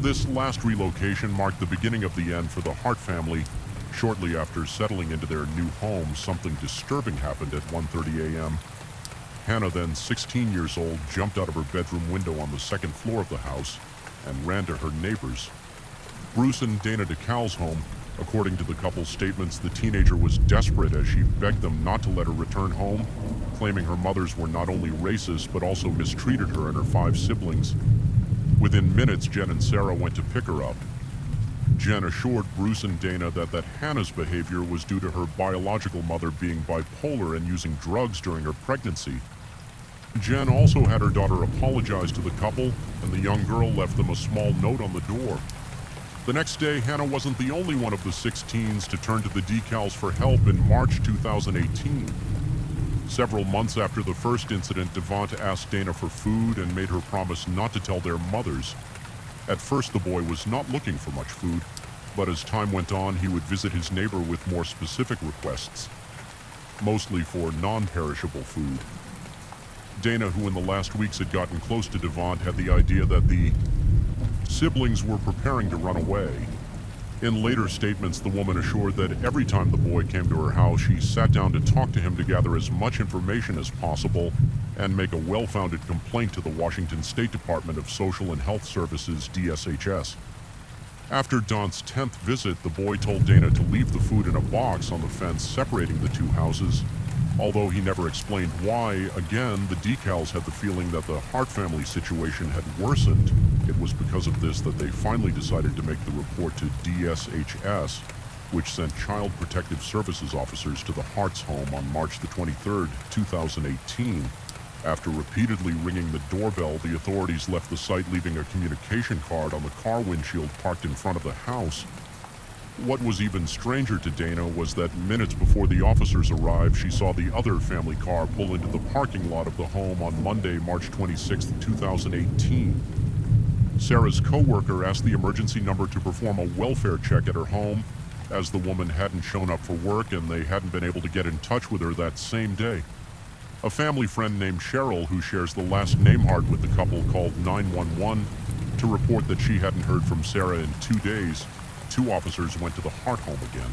This last relocation marked the beginning of the end for the Hart family. Shortly after settling into their new home, something disturbing happened at 1:30 a.m. Hannah, then 16 years old, jumped out of her bedroom window on the second floor of the house and ran to her neighbors. Bruce and Dana DeCal's home. According to the couple's statements, the teenager was desperate as she begged them not to let her return home, claiming her mothers were not only racist but also mistreated her and her 5 siblings. Within minutes, Jen and Sarah went to pick her up. Jen assured Bruce and Dana that Hannah's behavior was due to her biological mother being bipolar and using drugs during her pregnancy. Jen also had her daughter apologize to the couple, and the young girl left them a small note on the door. The next day, Hannah wasn't the only one of the 6 teens to turn to the decals for help in March 2018. Several months after the first incident, Devant asked Dana for food and made her promise not to tell their mothers. At first, the boy was not looking for much food, but as time went on, he would visit his neighbor with more specific requests, mostly for non-perishable food. Dana, who in the last weeks had gotten close to Devant, had the idea that the siblings were preparing to run away. In later statements, the woman assured that every time the boy came to her house, she sat down to talk to him to gather as much information as possible and make a well-founded complaint to the Washington State Department of Social and Health Services, DSHS. After Daunt's 10th visit, the boy told Dana to leave the food in a box on the fence separating the two houses. Although he never explained why, again, the decals had the feeling that the Hart family situation had worsened. It was because of this that they finally decided to make the report to DSHS, which sent Child Protective Services officers to the Hart's home on March the 23rd, 2018. After repeatedly ringing the doorbell, the authorities left the site, leaving a communication card on the car windshield parked in front of the house. What was even stranger to Dana was that minutes before the officers arrived, she saw the other family car pull into the parking lot of the home on Monday, March 26, 2018. Sarah's co-worker asked the emergency number to perform a welfare check at her home, as the woman hadn't shown up for work and they hadn't been able to get in touch with her that same day. A family friend named Cheryl, who shares the last name Hart with the couple, called 911 to report that she hadn't heard from Sarah in 2 days. 2 officers went to the Hart home again.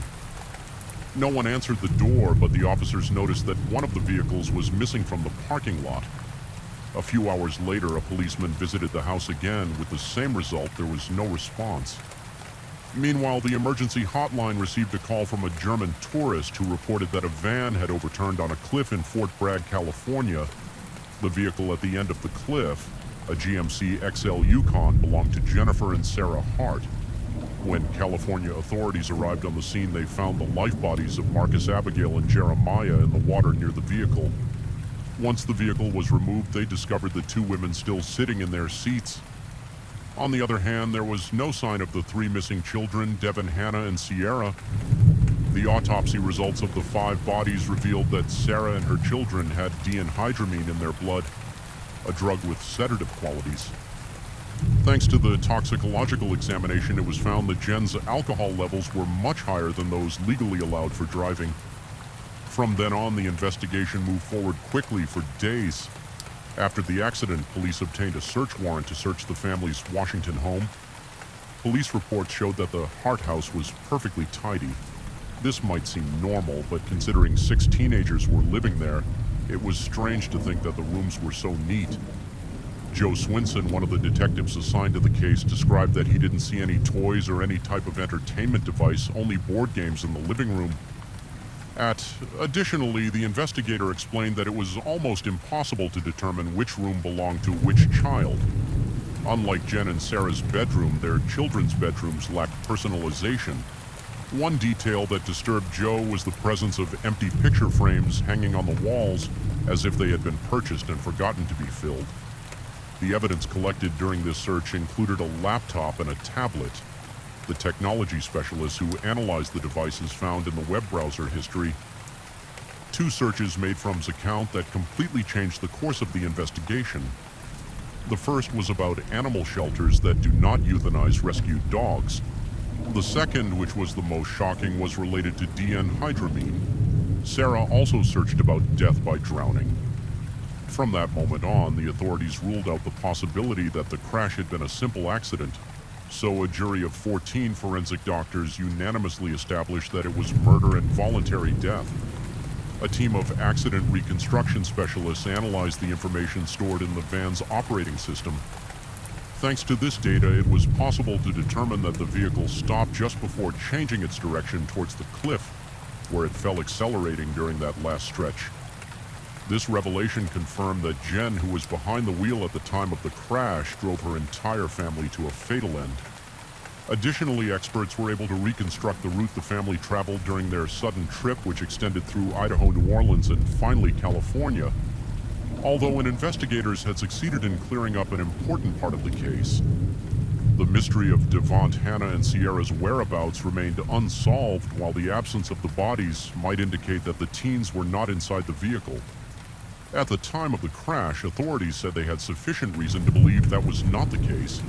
No one answered the door, but the officers noticed that one of the vehicles was missing from the parking lot. A few hours later, a policeman visited the house again. With the same result, there was no response. Meanwhile, the emergency hotline received a call from a German tourist who reported that a van had overturned on a cliff in Fort Bragg, California. The vehicle at the end of the cliff, a GMC XL Yukon, belonged to Jennifer and Sarah Hart. When California authorities arrived on the scene, they found the life bodies of Marcus, Abigail, and Jeremiah in the water near the vehicle. Once the vehicle was removed, they discovered the 2 women still sitting in their seats. On the other hand, there was no sign of the 3 missing children, Devin, Hannah, and Sierra. The autopsy results of the 5 bodies revealed that Sarah and her children had dihydramine in their blood, a drug with sedative qualities. Thanks to the toxicological examination, it was found that Jen's alcohol levels were much higher than those legally allowed for driving. From then on, the investigation moved forward quickly for days. After the accident, police obtained a search warrant to search the family's Washington home. Police reports showed that the Hart house was perfectly tidy. This might seem normal, but considering 6 teenagers were living there, it was strange to think that the rooms were so neat. Joe Swinson, one of the detectives assigned to the case, described that he didn't see any toys or any type of entertainment device, only board games in the living room. Additionally, the investigator explained that it was almost impossible to determine which room belonged to which child. Unlike Jen and Sarah's bedroom, their children's bedrooms lacked personalization. One detail that disturbed Joe was the presence of empty picture frames hanging on the walls, as if they had been purchased and forgotten to be filled. The evidence collected during this search included a laptop and a tablet. The technology specialists who analyzed the devices found in the web browser history 2 searches made from his account that completely changed the course of the investigation. The first was about animal shelters that do not euthanize rescued dogs. The second, which was the most shocking, was related to dihydramine. Sarah also searched about death by drowning. From that moment on, the authorities ruled out the possibility that the crash had been a simple accident. So a jury of 14 forensic doctors unanimously established that it was murder and voluntary death. A team of accident reconstruction specialists analyzed the information stored in the van's operating system. Thanks to this data, it was possible to determine that the vehicle stopped just before changing its direction towards the cliff, where it fell accelerating during that last stretch. This revelation confirmed that Jen, who was behind the wheel at the time of the crash, drove her entire family to a fatal end. Additionally, experts were able to reconstruct the route the family traveled during their sudden trip, which extended through Idaho, New Orleans, and finally California. Although investigators had succeeded in clearing up an important part of the case, the mystery of Devant, Hannah, and Sierra's whereabouts remained unsolved, while the absence of the bodies might indicate that the teens were not inside the vehicle. At the time of the crash, authorities said they had sufficient reason to believe that was not the case.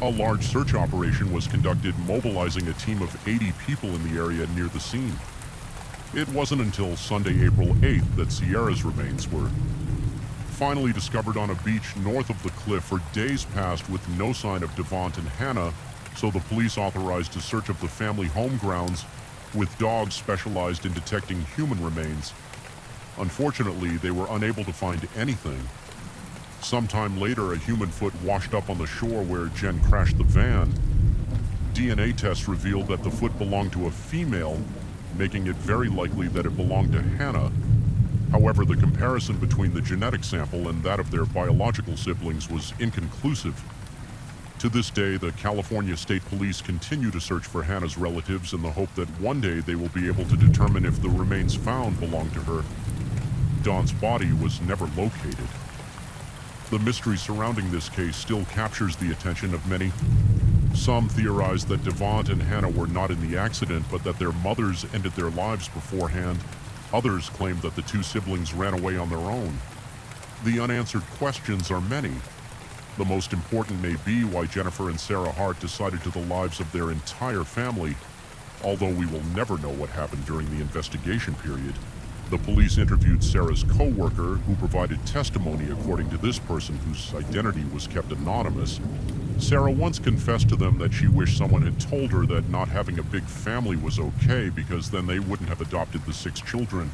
A large search operation was conducted, mobilizing a team of 80 people in the area near the scene. It wasn't until Sunday, April 8th that Sierra's remains were finally discovered on a beach north of the cliff. For days past with no sign of Devont and Hannah, so the police authorized a search of the family home grounds with dogs specialized in detecting human remains. Unfortunately, they were unable to find anything. Sometime later, a human foot washed up on the shore where Jen crashed the van. DNA tests revealed that the foot belonged to a female, making it very likely that it belonged to Hannah. However, the comparison between the genetic sample and that of their biological siblings was inconclusive. To this day, the California State Police continue to search for Hannah's relatives in the hope that one day they will be able to determine if the remains found belonged to her. Dawn's body was never located. The mystery surrounding this case still captures the attention of many. Some theorize that Devont and Hannah were not in the accident, but that their mothers ended their lives beforehand. Others claim that the two siblings ran away on their own. The unanswered questions are many. The most important may be why Jennifer and Sarah Hart decided to the lives of their entire family, although we will never know what happened during the investigation period. The police interviewed Sarah's co-worker, who provided testimony according to this person whose identity was kept anonymous. Sarah once confessed to them that she wished someone had told her that not having a big family was okay because then they wouldn't have adopted the 6 children.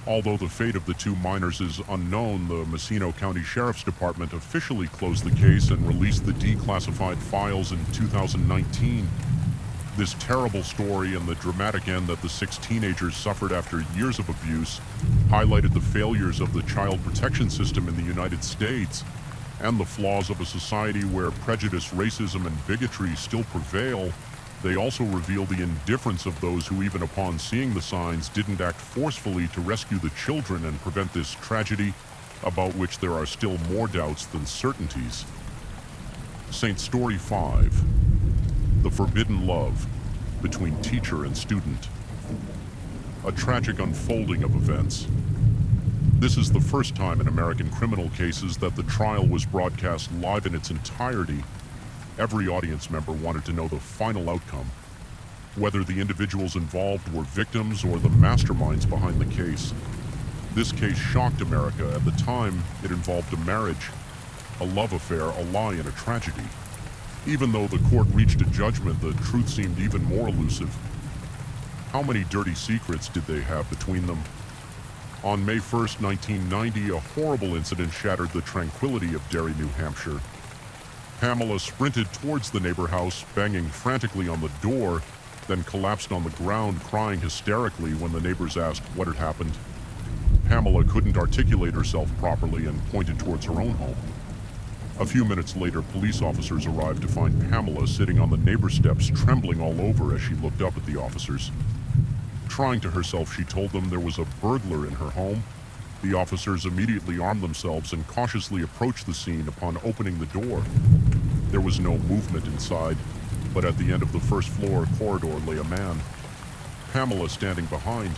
Although the fate of the 2 minors is unknown, the Messina County Sheriff's Department officially closed the case and released the declassified files in 2019. This terrible story and the dramatic end that the 6 teenagers suffered after years of abuse highlighted the failures of the child protection system in the United States and the flaws of a society where prejudice, racism, and bigotry still prevail. They also reveal the indifference of those who, even upon seeing the signs, didn't act forcefully to rescue the children and prevent this tragedy, about which there are still more doubts than certainties. Saint Story 5. The Forbidden Love Between Teacher and Student. A tragic unfolding of events. This is the first time in American criminal cases that the trial was broadcast live in its entirety. Every audience member wanted to know the final outcome, whether the individuals involved were victims or the masterminds behind the case. This case shocked America. At the time, it involved a marriage, a love affair, a lie, and a tragedy. Even though the court reached a judgment, the truth seemed even more elusive. How many dirty secrets did they have between them? On May 1st, 1990, a horrible incident shattered the tranquility of Derry, New Hampshire. Pamela sprinted towards the neighbor house, banging frantically on the door, then collapsed on the ground, crying hysterically when the neighbors asked what had happened. Pamela couldn't articulate herself properly and pointed towards her own home. A few minutes later, police officers arrived to find Pamela sitting on the neighbor's steps, trembling all over as she looked up at the officers. Trying to herself, she told them there was a burglar in her home. The officers immediately armed themselves and cautiously approached the scene. Upon opening the door, there was no movement inside, but at the end of the first floor corridor lay a man, Pamela standing behind.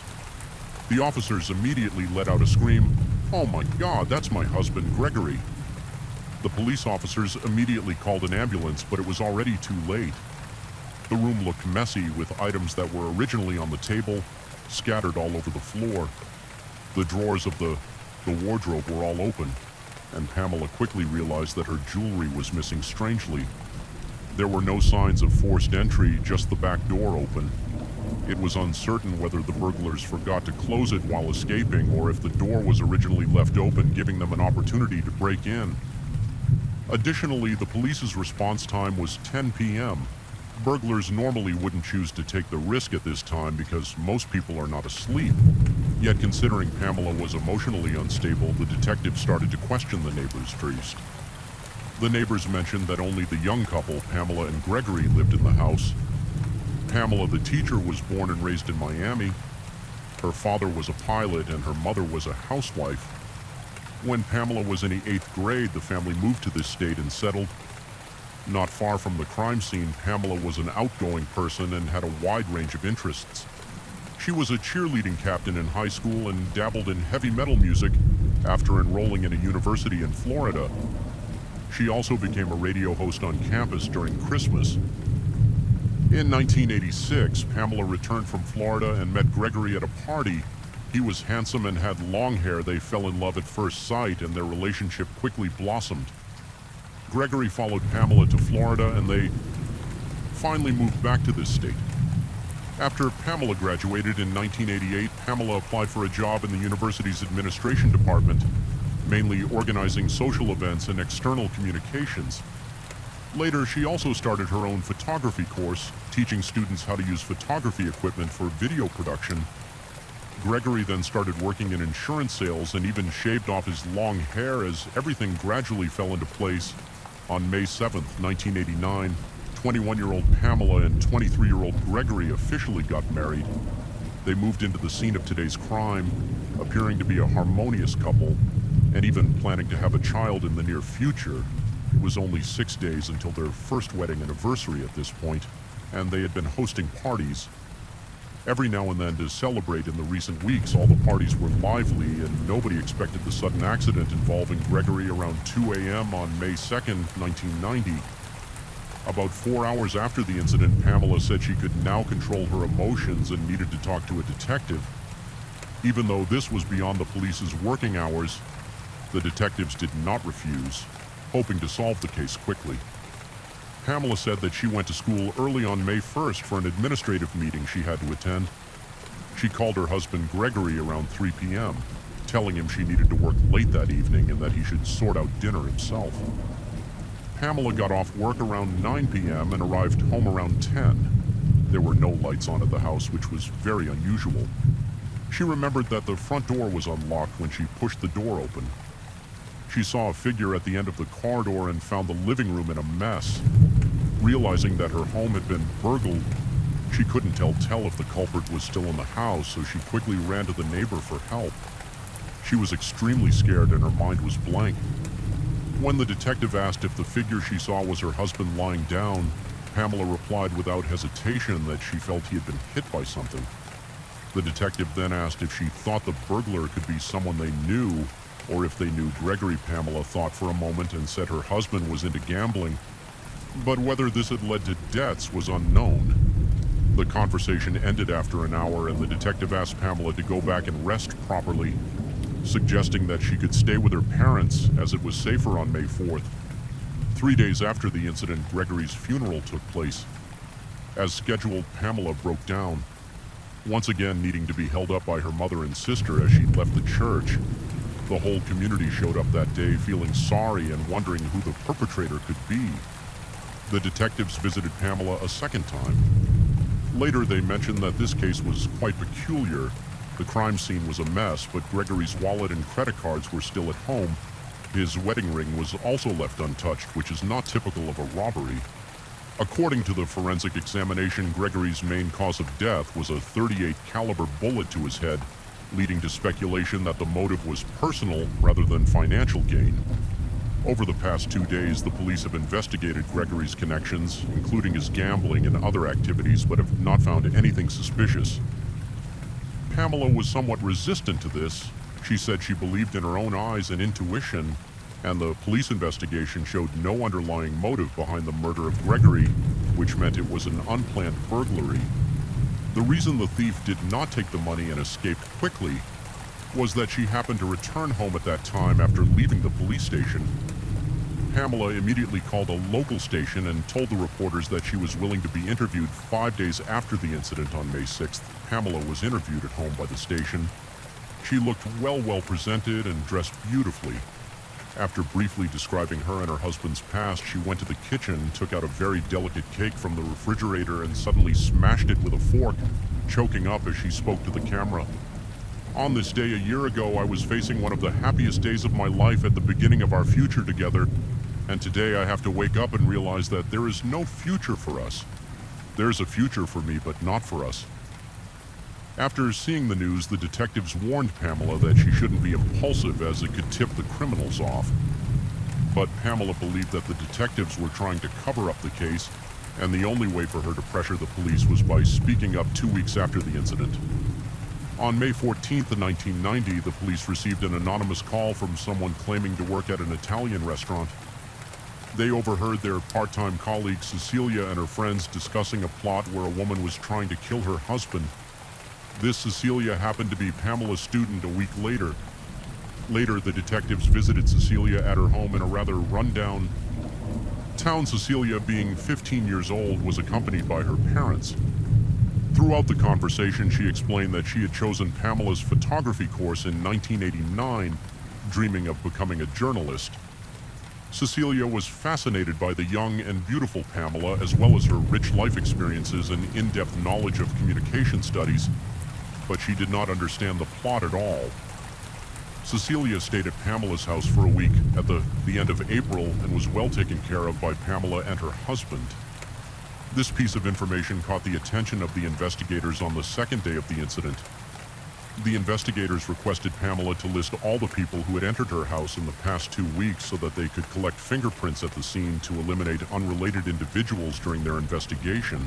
The officers immediately let out a scream. "Oh my God, that's my husband, Gregory." The police officers immediately called an ambulance, but it was already too late. The room looked messy, with items that were originally on the table scattered all over the floor. The drawers of the wardrobe were all open, and Pamela quickly realized that her jewelry was missing strangely. There were no signs of forced entry, just the back door open. It was uncertain whether the burglars forgot to close it while escaping, or if the door was originally left open, giving them an opportunity to break in. Additionally, the police's response time was 10 p.m. Burglars normally wouldn't choose to take the risk at this time because most people are not asleep. Yet, considering Pamela was emotionally unstable, the detective started to question the neighbor's priest. The neighbors mentioned that only the young couple, Pamela and Gregory, lived in the house. Pamela, the teacher, was born and raised in Miami. Her father was a pilot and her mother was a housewife. When Pamela was in the 8th grade, the family moved to this state and settled. Not far from the crime scene, Pamela was an outgoing person and had a wide range of interests. She was a cheerleading captain in high school and dabbled in heavy metal music after enrolling in a university in Florida. She also became a radio host on campus during Christmas. In 1986, Pamela returned from Florida and met Gregory at a party. He was handsome and had long hair. They fell in love at first sight, and their relationship quickly blossomed. Gregory followed Pamela to Florida, and they finally moved back to this state. After Pamela graduated in 1988, Pamela applied for a job in the university's administration department, mainly organizing social events and external communications. Later, she also started her own photography course, teaching students how to use photography equipment for video production. Gregory then started working in insurance sales and even shaved off his long hair as everything gradually fell into place. On May 7, 1989, 21-year-old Pamela and 23-year-old Gregory officially got married. They moved into the scene of today's crime, appearing to be a harmonious couple, and even planning to have a child in the near future. It was only 6 days until their first wedding anniversary at this point, and they had been hosting parties. Every now and then to celebrate in the recent weeks, all the parties were lively, and nobody expected the sudden accident involving Gregory around 2 a.m. on May 2nd, 1990. About 4 hours after the incident, Pamela said she could now control her emotions and needed to talk to a detective. Even though this was beyond the police's working hours, the detectives did not refuse, hoping to solve the case quickly. Pamela said that she went to school early on May 1st for an administrative meeting she had to attend. She called her husband Gregory around 3 p.m., telling him she needed to work late that evening and that he should sort out dinner himself. Pamela got off work around 9 p.m. and arrived home around 10. There were no lights on at the house, which was very unusual. She remembered that the front door was unlocked when she pushed the door open. She saw a figure at the end of the corridor and found the living room in a mess. Realizing that her home had been burgled, she couldn't tell if the culprit was still in the house, so she quickly ran to the neighbor for help. She was extremely scared and her mind was blank. When the detective asked if the figure she saw was her husband lying down, Pamela replied without hesitation that she felt he had been hit by something. The detective then asked if she thought the burglar could be someone they knew, or if they knew Gregory. Pamela thought for a moment and said her husband was into gambling, but whether this had led to deaths was unknown. The conversation ended after an hour, and the detective asked Pamela to go back and rest properly, suggesting that she could stay with her parents as it was safer on May 4th. 3 days after the incident, Gregory's funeral took place. As scheduled, Pamela broke down, once again needing to be held up by her mother and sister as she left the church. The whole community showed up that day feeling sorry and wondering who the perpetrator could be. The detectives visited Pamela a second time. Later, they mentioned that this case was quite peculiar. The crime scene was a mess, but Gregory's wallet and credit cards were still at home. His wedding ring was also left untouched, which is not typical of a robbery. According to the forensic examination, Gregory's main cause of death was a .38 caliber bullet to his head, leading to speculation that the motive was personal rather than financial gain. Over the past 2 days, the police have investigated Gregory's connections, including his gambling and other activities, but have not found anything suspicious. Pamela was somewhat resistant to this. She said she believed in her own eyes and intuition, and the police investigation showed no underlying motive behind the murder of Gregory, which meant it was an unplanned burglary. The reason the thief did not take the money and escaped quickly was that she happened to return home at that time after leaving the police station. Pamela immediately called a local station and told the reporters that she was willing to be interviewed 5 days after the incident on May 6th. Pamela was interviewed at home by the station. She looked well presented and dressed beautifully. After briefly describing her and her husband's past, she went to the kitchen, took out a very delicate cake from the refrigerator, and suddenly smashed it with a fork, choking up as she spoke to the camera. On this day a year ago, I was facing one of the happiest days of my life at the beginning of our future together, and today I have to wake up and realize that there is no future for us. There's a future for me, but not for us. After seeing the news, the detectives warned Pamela that she shouldn't be impulsive as it could tip the criminals off. But Pamela believed that the detectives were trying to cover up the case, and the only way for her to pressure the police was by speaking up 2 weeks after the incident. On May 14th, 1990, the police received an anonymous call from someone claiming to work at an Italian restaurant. They overheard their part-time colleague Cecilia and her friends discussing a plot where a woman was trying to kill her husband. This Cecilia happened to be Pamela's student a week later. Later, the detectives visited Cecilia at her home in a rather rundown town. Cecilia, being 15 years old, was accompanied by her parents. Throughout the conversation, she explained that she had chosen Pamela's photography course in 1989, dreaming of becoming a journalist. Cecilia was fascinated by the young and beautiful Pamela, as well as her rich life experiences and in-depth knowledge of communication studies, but she did not understand the plot at all. Cecilia stayed at Pamela's house for a week at the end of April and was well taken care of by Pamela and her husband. This piece of information caught the attention of the investigators on the second day of the incident. The investigators requested Pamela to list all the people who had entered her house in the past 2 weeks so that they could collect fingerprints at the scene to eliminate unrelated individuals during their investigation.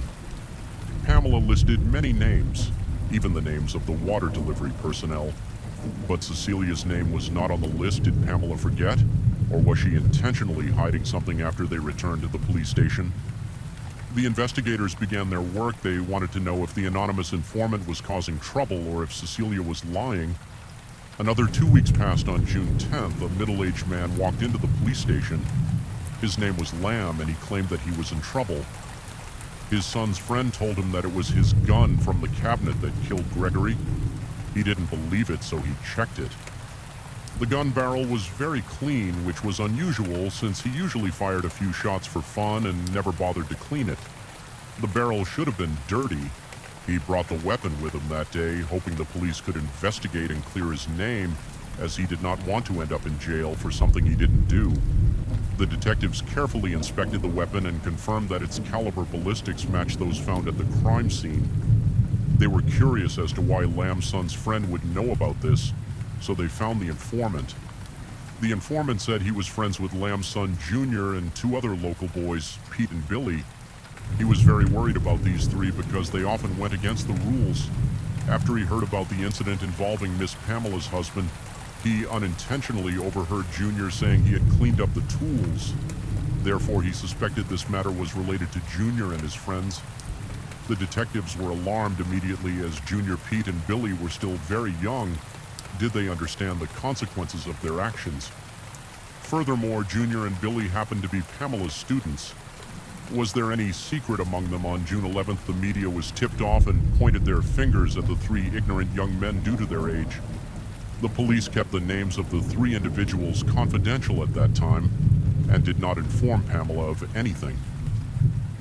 Pamela listed many names, even the names of the water delivery personnel. But Cecilia's name was not on the list. Did Pamela forget? Or was she intentionally hiding something after they returned to the police station? The investigators began their work. They wanted to know if the anonymous informant was causing trouble or if Cecilia was lying. Another 2 weeks passed. On June 10th, a middle-aged man walked into the police station. His name was Lamb, and he claimed that he was in trouble. His son's friend told him that it was his gun from the cabinet that killed Gregory. He didn't believe it, so he checked it. The gun barrel was very clean, which was unusual since he usually fired a few shots for fun and never bothered to clean it. The barrel should have been dirty. He brought the weapon with him that day, hoping the police could investigate and clear his name, as he did not want to end up in jail for something he didn't do. The detectives carefully inspected the weapon and confirmed that its caliber ballistics matched those found at the crime scene. They were curious as to why Lamb's son's friend would know about this, so they found the informant. The informant said he was friends with Lamb's son Junior and 2 other local boys, Pete and Billy. He was very worried about these 3 because they often went against the rules. After he heard about the incident involving Miss Pamela's husband, he unintentionally overheard Junior saying he had cleaned up the tools. Therefore, he suspected this matter was related to Junior and his friends. The detectives were alarmed immediately, as Junior, Pete, and Billy were still very young. Did they understand the consequences of their actions? Furthermore, Junior and Billy happened to be Pamela's students. Was there any secret among them? On June 11th, the media was tipped off and pointed their fingers at the 3 ignorant young men due to their age. The police kept the names of the 3 individuals confidential at that time and did not inform Pamela of anything.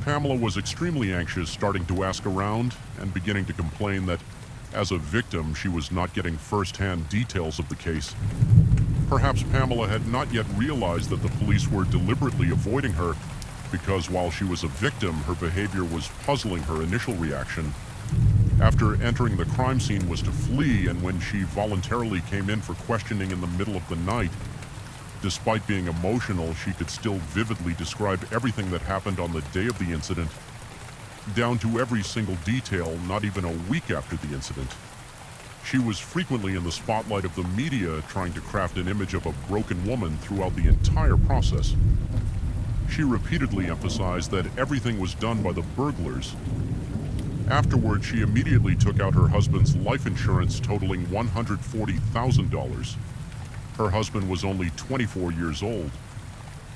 Pamela was extremely anxious, starting to ask around and beginning to complain that, as a victim, she was not getting first-hand details of the case. Perhaps Pamela had not yet realized that the police were deliberately avoiding her because while she was a victim, her behavior was puzzling her initial reaction. After entering the crime scene was to flee, and when she voluntarily came in for questioning in the middle of the night, despite being emotional, she could still vividly describe everything that happened on the day of the incident, down to every single detail, not even a week after the incident. She was frequently in the spotlight of the media, trying to craft an image of a broken woman throughout the entire process. She repeatedly emphasized that everything was done by the burglars. Afterward, she immediately took out her husband's life insurance, totaling $140,000. Her husband was only 24 years old.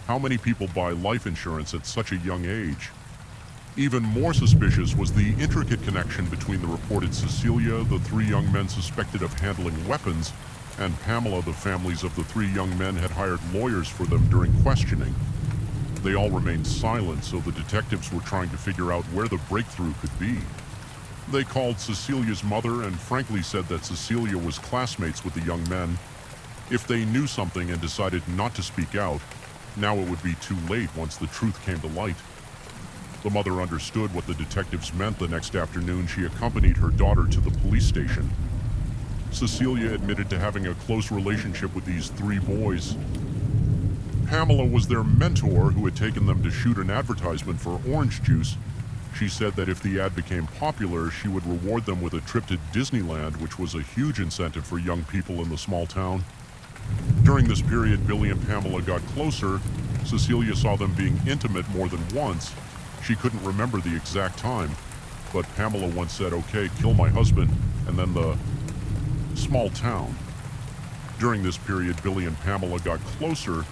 How many people buy life insurance at such a young age? Even more suspicious was the intricate connection between the reported Cecilia, the 3 young men suspected of handling weapons, and Pamela. The families of the 3 young men had hired lawyers for them during questioning. They all remained silent, so the detectives were trying to figure out where the breakthrough could be. They called Cecilia's mother and frankly said that Cecilia was classmates with the young men. If they knew something and decided not to speak out, now it would be too late once the truth came to light. The mother understood what the detectives meant. The next afternoon, she accompanied her daughter to the police station. Cecilia admitted to having a close relationship with these 3 boys. Pamela was their mentor who had taken them to shoot an advertisement for orange juice. She said that if the ad became popular, she would reward them with a trip to Disneyland, which was a huge incentive for young people in the small town. During this period, Billy and Pamela got closer, Cecilia saw them being intimate more than once. She couldn't remember the exact time, but Pamela once said, "Okay, kill my husband," and then the small town. During this period, Billy and Pamela got closer.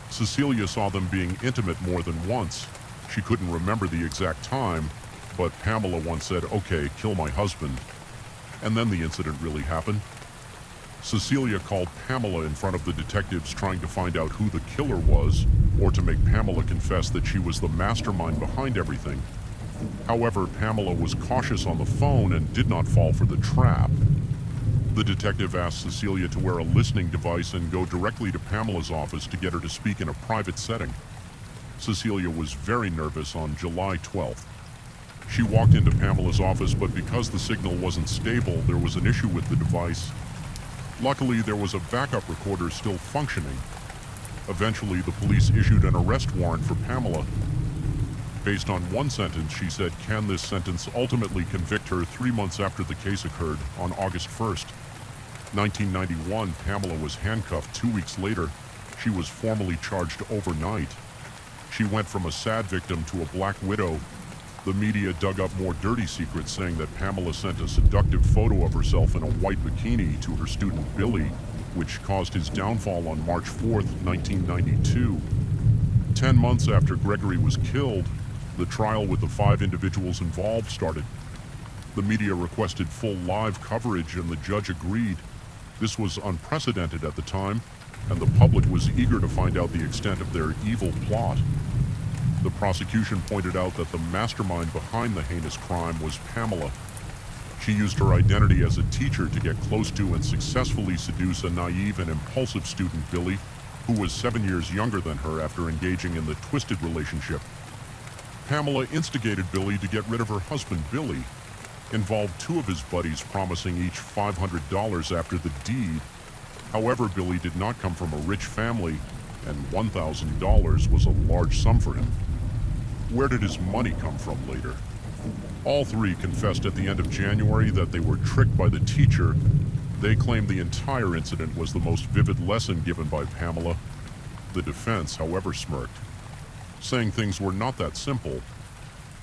Cecilia saw them being intimate more than once. She couldn't remember the exact time, but Pamela once said, "Okay, kill my husband." And then the incident really happened. Cecilia called Pamela in front of the detectives trying to find out who the killer was, or to make Pamela confess that she was the mastermind behind everything. However, Pamela was cautious on the phone and did not fall for the trap. The detective asked Cecilia to wear a listening device and go directly to Pamela's office to get her to speak in a private setting. Cecilia was very nervous on July 12th. She walked into Pamela's office, but because the signal wasn't stable, there was an issue with the device. Luckily, there was a backup recorder still functioning. Eventually, the police issued an arrest warrant for Pamela. Based on one sentence, she said, "Can this sentence ultimately convict her 3 months after the case occurred on August 1st, 1991, Pamela was handcuffed 2 weeks later. She was formally charged overnight. She went from a sad victim to a black widow. The media dug up more dirty secrets, saying that Pamela sent a seductive photo of herself in a white bikini to her student Billy, which caused his downfall on March 4th, 1992. 10 months after Gregory was killed, the trial with the 5 individuals involved started. The media requested full live coverage, and the judge agreed. This was unprecedented at the time, and the public was eager to find out the extent of their evil plot. The prosecution pointed out that the mastermind behind the heinous crime was Pamela. She used her identity as a teacher to get close to and successfully seduce a naive and impulsive student, Billy, who was 7 years younger than her after engaging in the twisted relationship. Pamela instigated Billy to get rid of her husband, Billy, involved 2 of his buddies, promising each $500 after the deed. However, Billy did not come from a rich family, and $1,000 was a large sum for him. Where did his money come from later? All 3 confessed at the end of January that they were tricked by the teacher. They claimed the entire incident was the most vivid lesson given by Pamela. The defense, however, smirked, saying things were not that simple.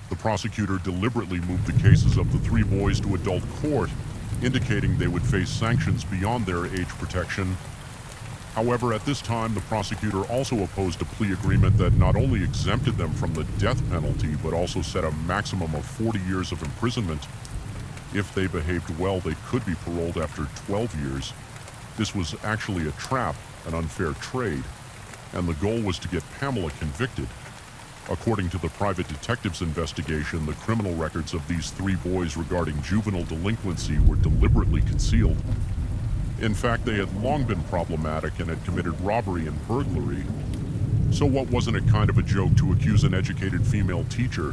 The prosecutor deliberately moved the cases of the 3 boys to adult court, indicating they would face sanctions beyond their age protection. However, at this time, the prosecutor also opposed a plea agreement that not only exempted them from the death penalty, but also set a maximum of 40 years of imprisonment. If they behaved well, they could be paroled after 12 years. This was actually a trap, an unfair trade, and the goal was to get Pamela convicted. According to the private detective's investigation, the criminal records of these 3 boys regarding juvenile delinquency were deliberately concealed. In fact, they had long been problematic and had committed robbery and burglary. So what, wasn't it kind of a joke to accuse an educated female teacher?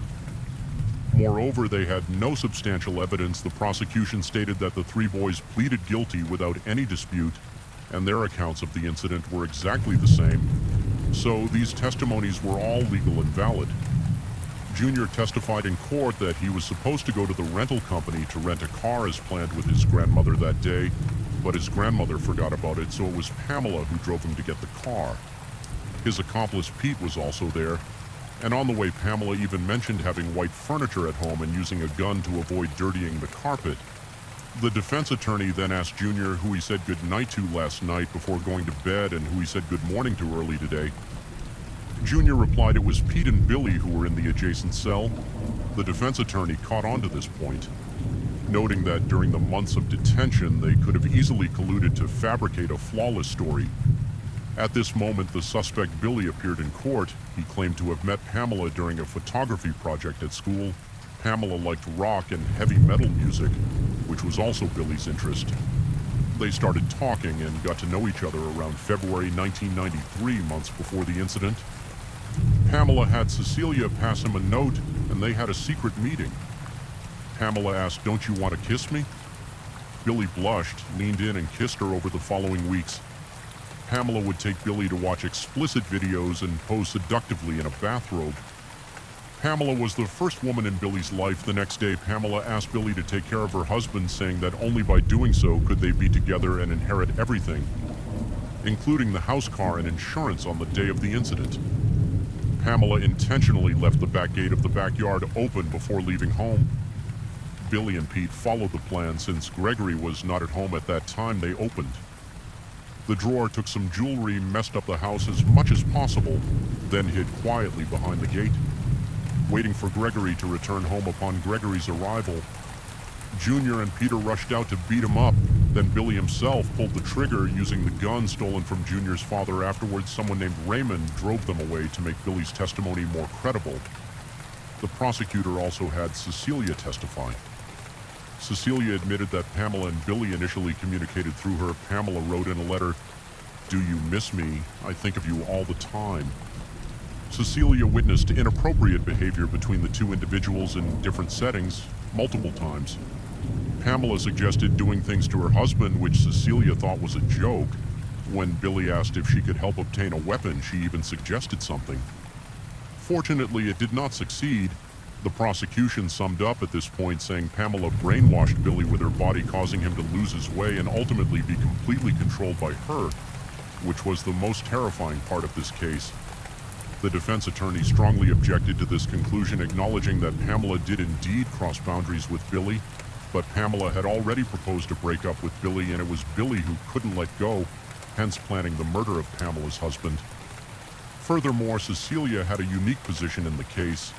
Moreover, they had no substantial evidence. The prosecution stated that the 3 boys pleaded guilty without any dispute, and their accounts of the incident were exactly the same. So these testimonies were all legal and valid. Junior testified in court that he was supposed to go to the rental company to rent a car as planned with his grandmother that day, but his grandmother forgot about it, so it was Pamela who drove him to get the car. His accomplice Pete was also there, and on the way Pamela even mentioned having white furniture at home and using a gun to avoid dirtying the carpet. The defense attorney then asked Junior who he said goodnight to last night before going to bed and who he said good morning to early today. Junior replied it was Pete and Billy who were in the adjacent cell. The defense attorney caught on to this point, noting that during the months of detention they could have easily colluded to fabricate a flawless story. At this moment, the suspect Billy appeared in court. He claimed to have met Pamela during a photography project at school. Pamela liked rock and heavy metal music, which was also Billy's interest. They started talking and got to know each other around February 1993, months before the incident. Pamela had Cecilia pass him a note, and they had a secret meeting. Pamela asked, "Don't you want to kiss me?" Billy blushed, leaned in, and kissed her over the following weeks. Pamela would take Billy to watch explicit videos and pose seductively in a bathrobe. Pamela was the first woman in Billy's life. The next day, Pamela asked Billy to take care of her husband, saying that only by doing so could they be together and inherit everything, including the house car and insurance on the day of the incident. Pamela intentionally left the back gate of the backyard open before leaving home. Billy and Pete followed the plan since Gregory was not at home at that time they opened. The drawer took some jewelry, messed up the house as much as possible, then hid quietly behind the gate. Waiting for Gregory to return home upon Gregory's arrival, Junior and Peter rushed out to beat him up. Then Billy himself pulled the trigger using the gun stolen from Junior's father. Afterwards, someone named Raymond drove them away to make Billy's testimony more credible. The prosecutor also had Cecilia testify. Cecilia admitted that Pamela and Billy initially communicated through her. Pamela wrote in a letter, "Do you miss me? I think of you all the time." Cecilia witnessed inappropriate behavior between the two individuals in different settings multiple times. Pamela suggested doing things to her husband, which Cecilia thought was a joke. When Billy asked if she could help obtain a weapon, she even suggested something. Fortunately, it did not succeed. The prosecution summed up at this point, saying Pamela brainwashed Billy with her body, causing him to lose his way and ultimately be completely controlled by her, which was the most terrifying part of this case. The defense attorney strongly objected to this conclusion, acknowledging that Pamela did indeed cross boundaries with Billy, but Pamela had already proposed to break up with Billy, and it was Billy who couldn't let go, hence planning the murder of Pamela's husband. Furthermore, Cecilia had a unique position in the case.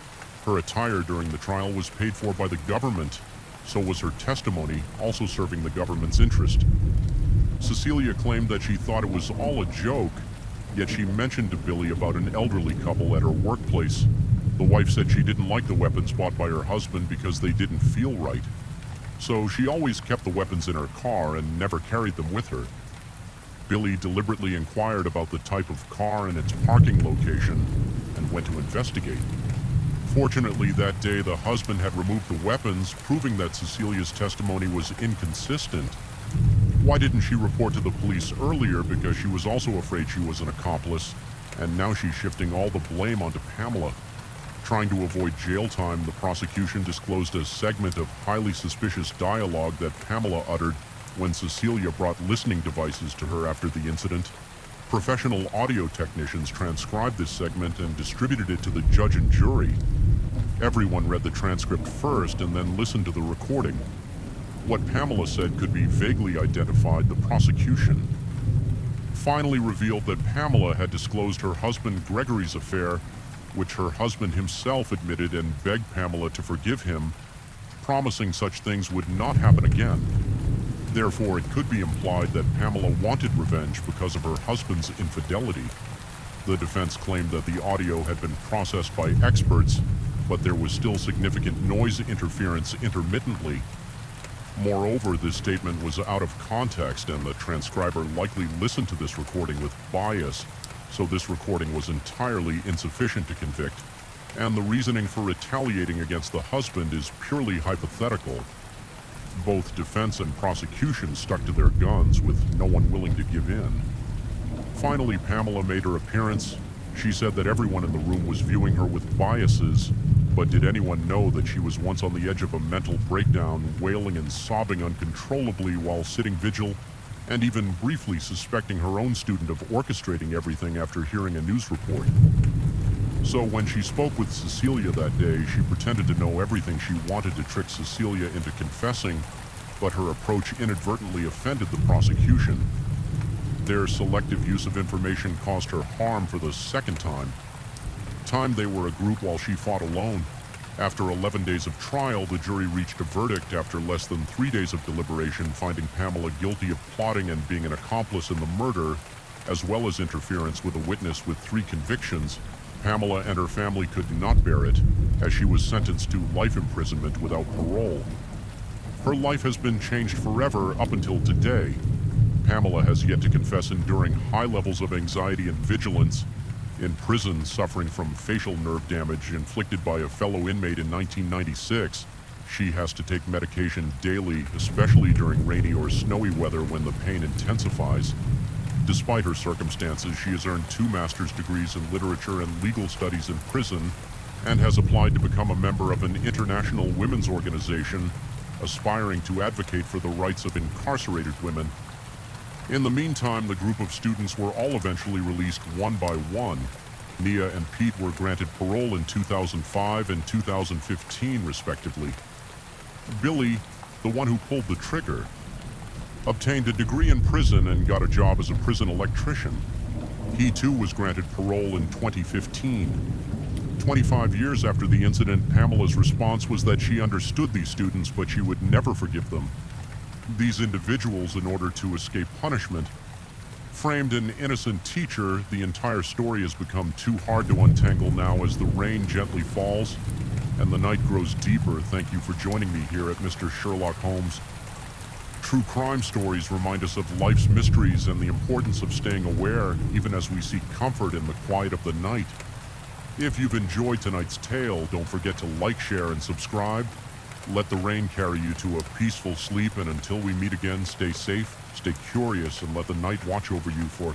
Her attire during the trial was paid for by the government, so was her testimony, also serving the government's interest. Cecilia claimed that she thought it was all a joke, yet she mentioned to Billy about an elderly couple at her workplace. The wife said she didn't like the weapons bought by her husband because they didn't feel right. So she always kept the weapons in her car and never carried them with her. Billy deliberately inquired about the type of car and its parking location and went to investigate. Fortunately, that day the husband had removed the weapons, proving that Cecilia's testimony was inconsistent. Why didn't she report to the police earlier? Because she was also afraid she was an accomplice, and now she's shifting all the blame onto Pamela. Trying to avoid jail time, the prosecution disclosed a segment of highly suspicious dialogue that Pamela uttered when Cecilia brought listening devices to her after the incident. Professional audio technicians transcribed this segment and distributed it to the judge and jury. Everyone read the transcript first and then listened to the recording. What Pamela said could be vaguely identified. The prosecution finally revealed that Pamela had disclosed her husband Gregory's affair, which her husband himself admitted, and begged Pamela to forgive him, promising such things would not happen again. Therefore, it could be implied that Pamela wanted revenge because of her husband's infidelity. The defense claimed that the audio had been processed by experts, but there was still significant noise interference intermittently. Moreover, this statement was out of context, and the transcriber likely listened to this recording with bias, so this recording was entirely insufficient to convict, and the reasoning for retaliating against the husband is purely hypothetical. Both defense and prosecution stuck to their guns, with no one willing to give in. Finally, Pamela made her appearance. She said that everyone in the room was viewing her with biases, but did anyone know that she was once on the edge of a mental breakdown, wailing and sobbing uncontrollably while sitting vigil, and even briefly suspecting her own student of orchestrating everything after hearing a news report. So when she spoke with Cecilia that day, she pretended to know everything. She wanted to trick Cecilia into confessing, but her approach inadvertently offended the prosecution. Their selective use of information caused her harm for the second time. They were a group while she fought alone. After 11 days of trial, the jury reached a verdict after less than 3 days of deliberation, finding Pamela guilty of plotting and being an accomplice in the murder, as well as interference with a witness. With 3 convictions, Pamela and her family could not bear it, as she was sentenced to life imprisonment without parole. Her life has been changed forever up until today. Pamela has yet to confess, enduring high levels of anxiety and vigilance. In prison, suffering from facial nerve damage inflicted by a fellow inmate in 1996, she has to take medication daily, especially during rainy or snowy weather when the pain intensifies. Despite her circumstances, she has earned 2 master's degrees in literature and legal studies in prison, and has applied to become a member of an international women's organization aspiring to advocate for the rights of incarcerated women. In the meantime, the group of students were all eventually released one by one. Nia and Pete were granted parole in 2005 and 2015, respectively. Billy, the one who pulled the trigger, obtained a degree in prison and got a job as a prison electrician. He too was granted parole in 2015. 25 years after the incident, Pamela's response was that she understood these students, but she would never forgive them. These individuals, in order to escape punishment, framed an innocent teacher. The entire story has become too hard to untangle now as the rain gently falls and the night grows deeper. Thank you for joining me here at Mr. Sherlock Holmes. True crime stories remind us of life's mysteries and the importance of staying aware, even as we seek comfort in the quiet of the night. If you've enjoyed tonight's tale, don't forget to like, share, and subscribe. Let the rain carry you to a peaceful sleep, and until we meet again, stay safe, stay curious, and let the night watch over you, for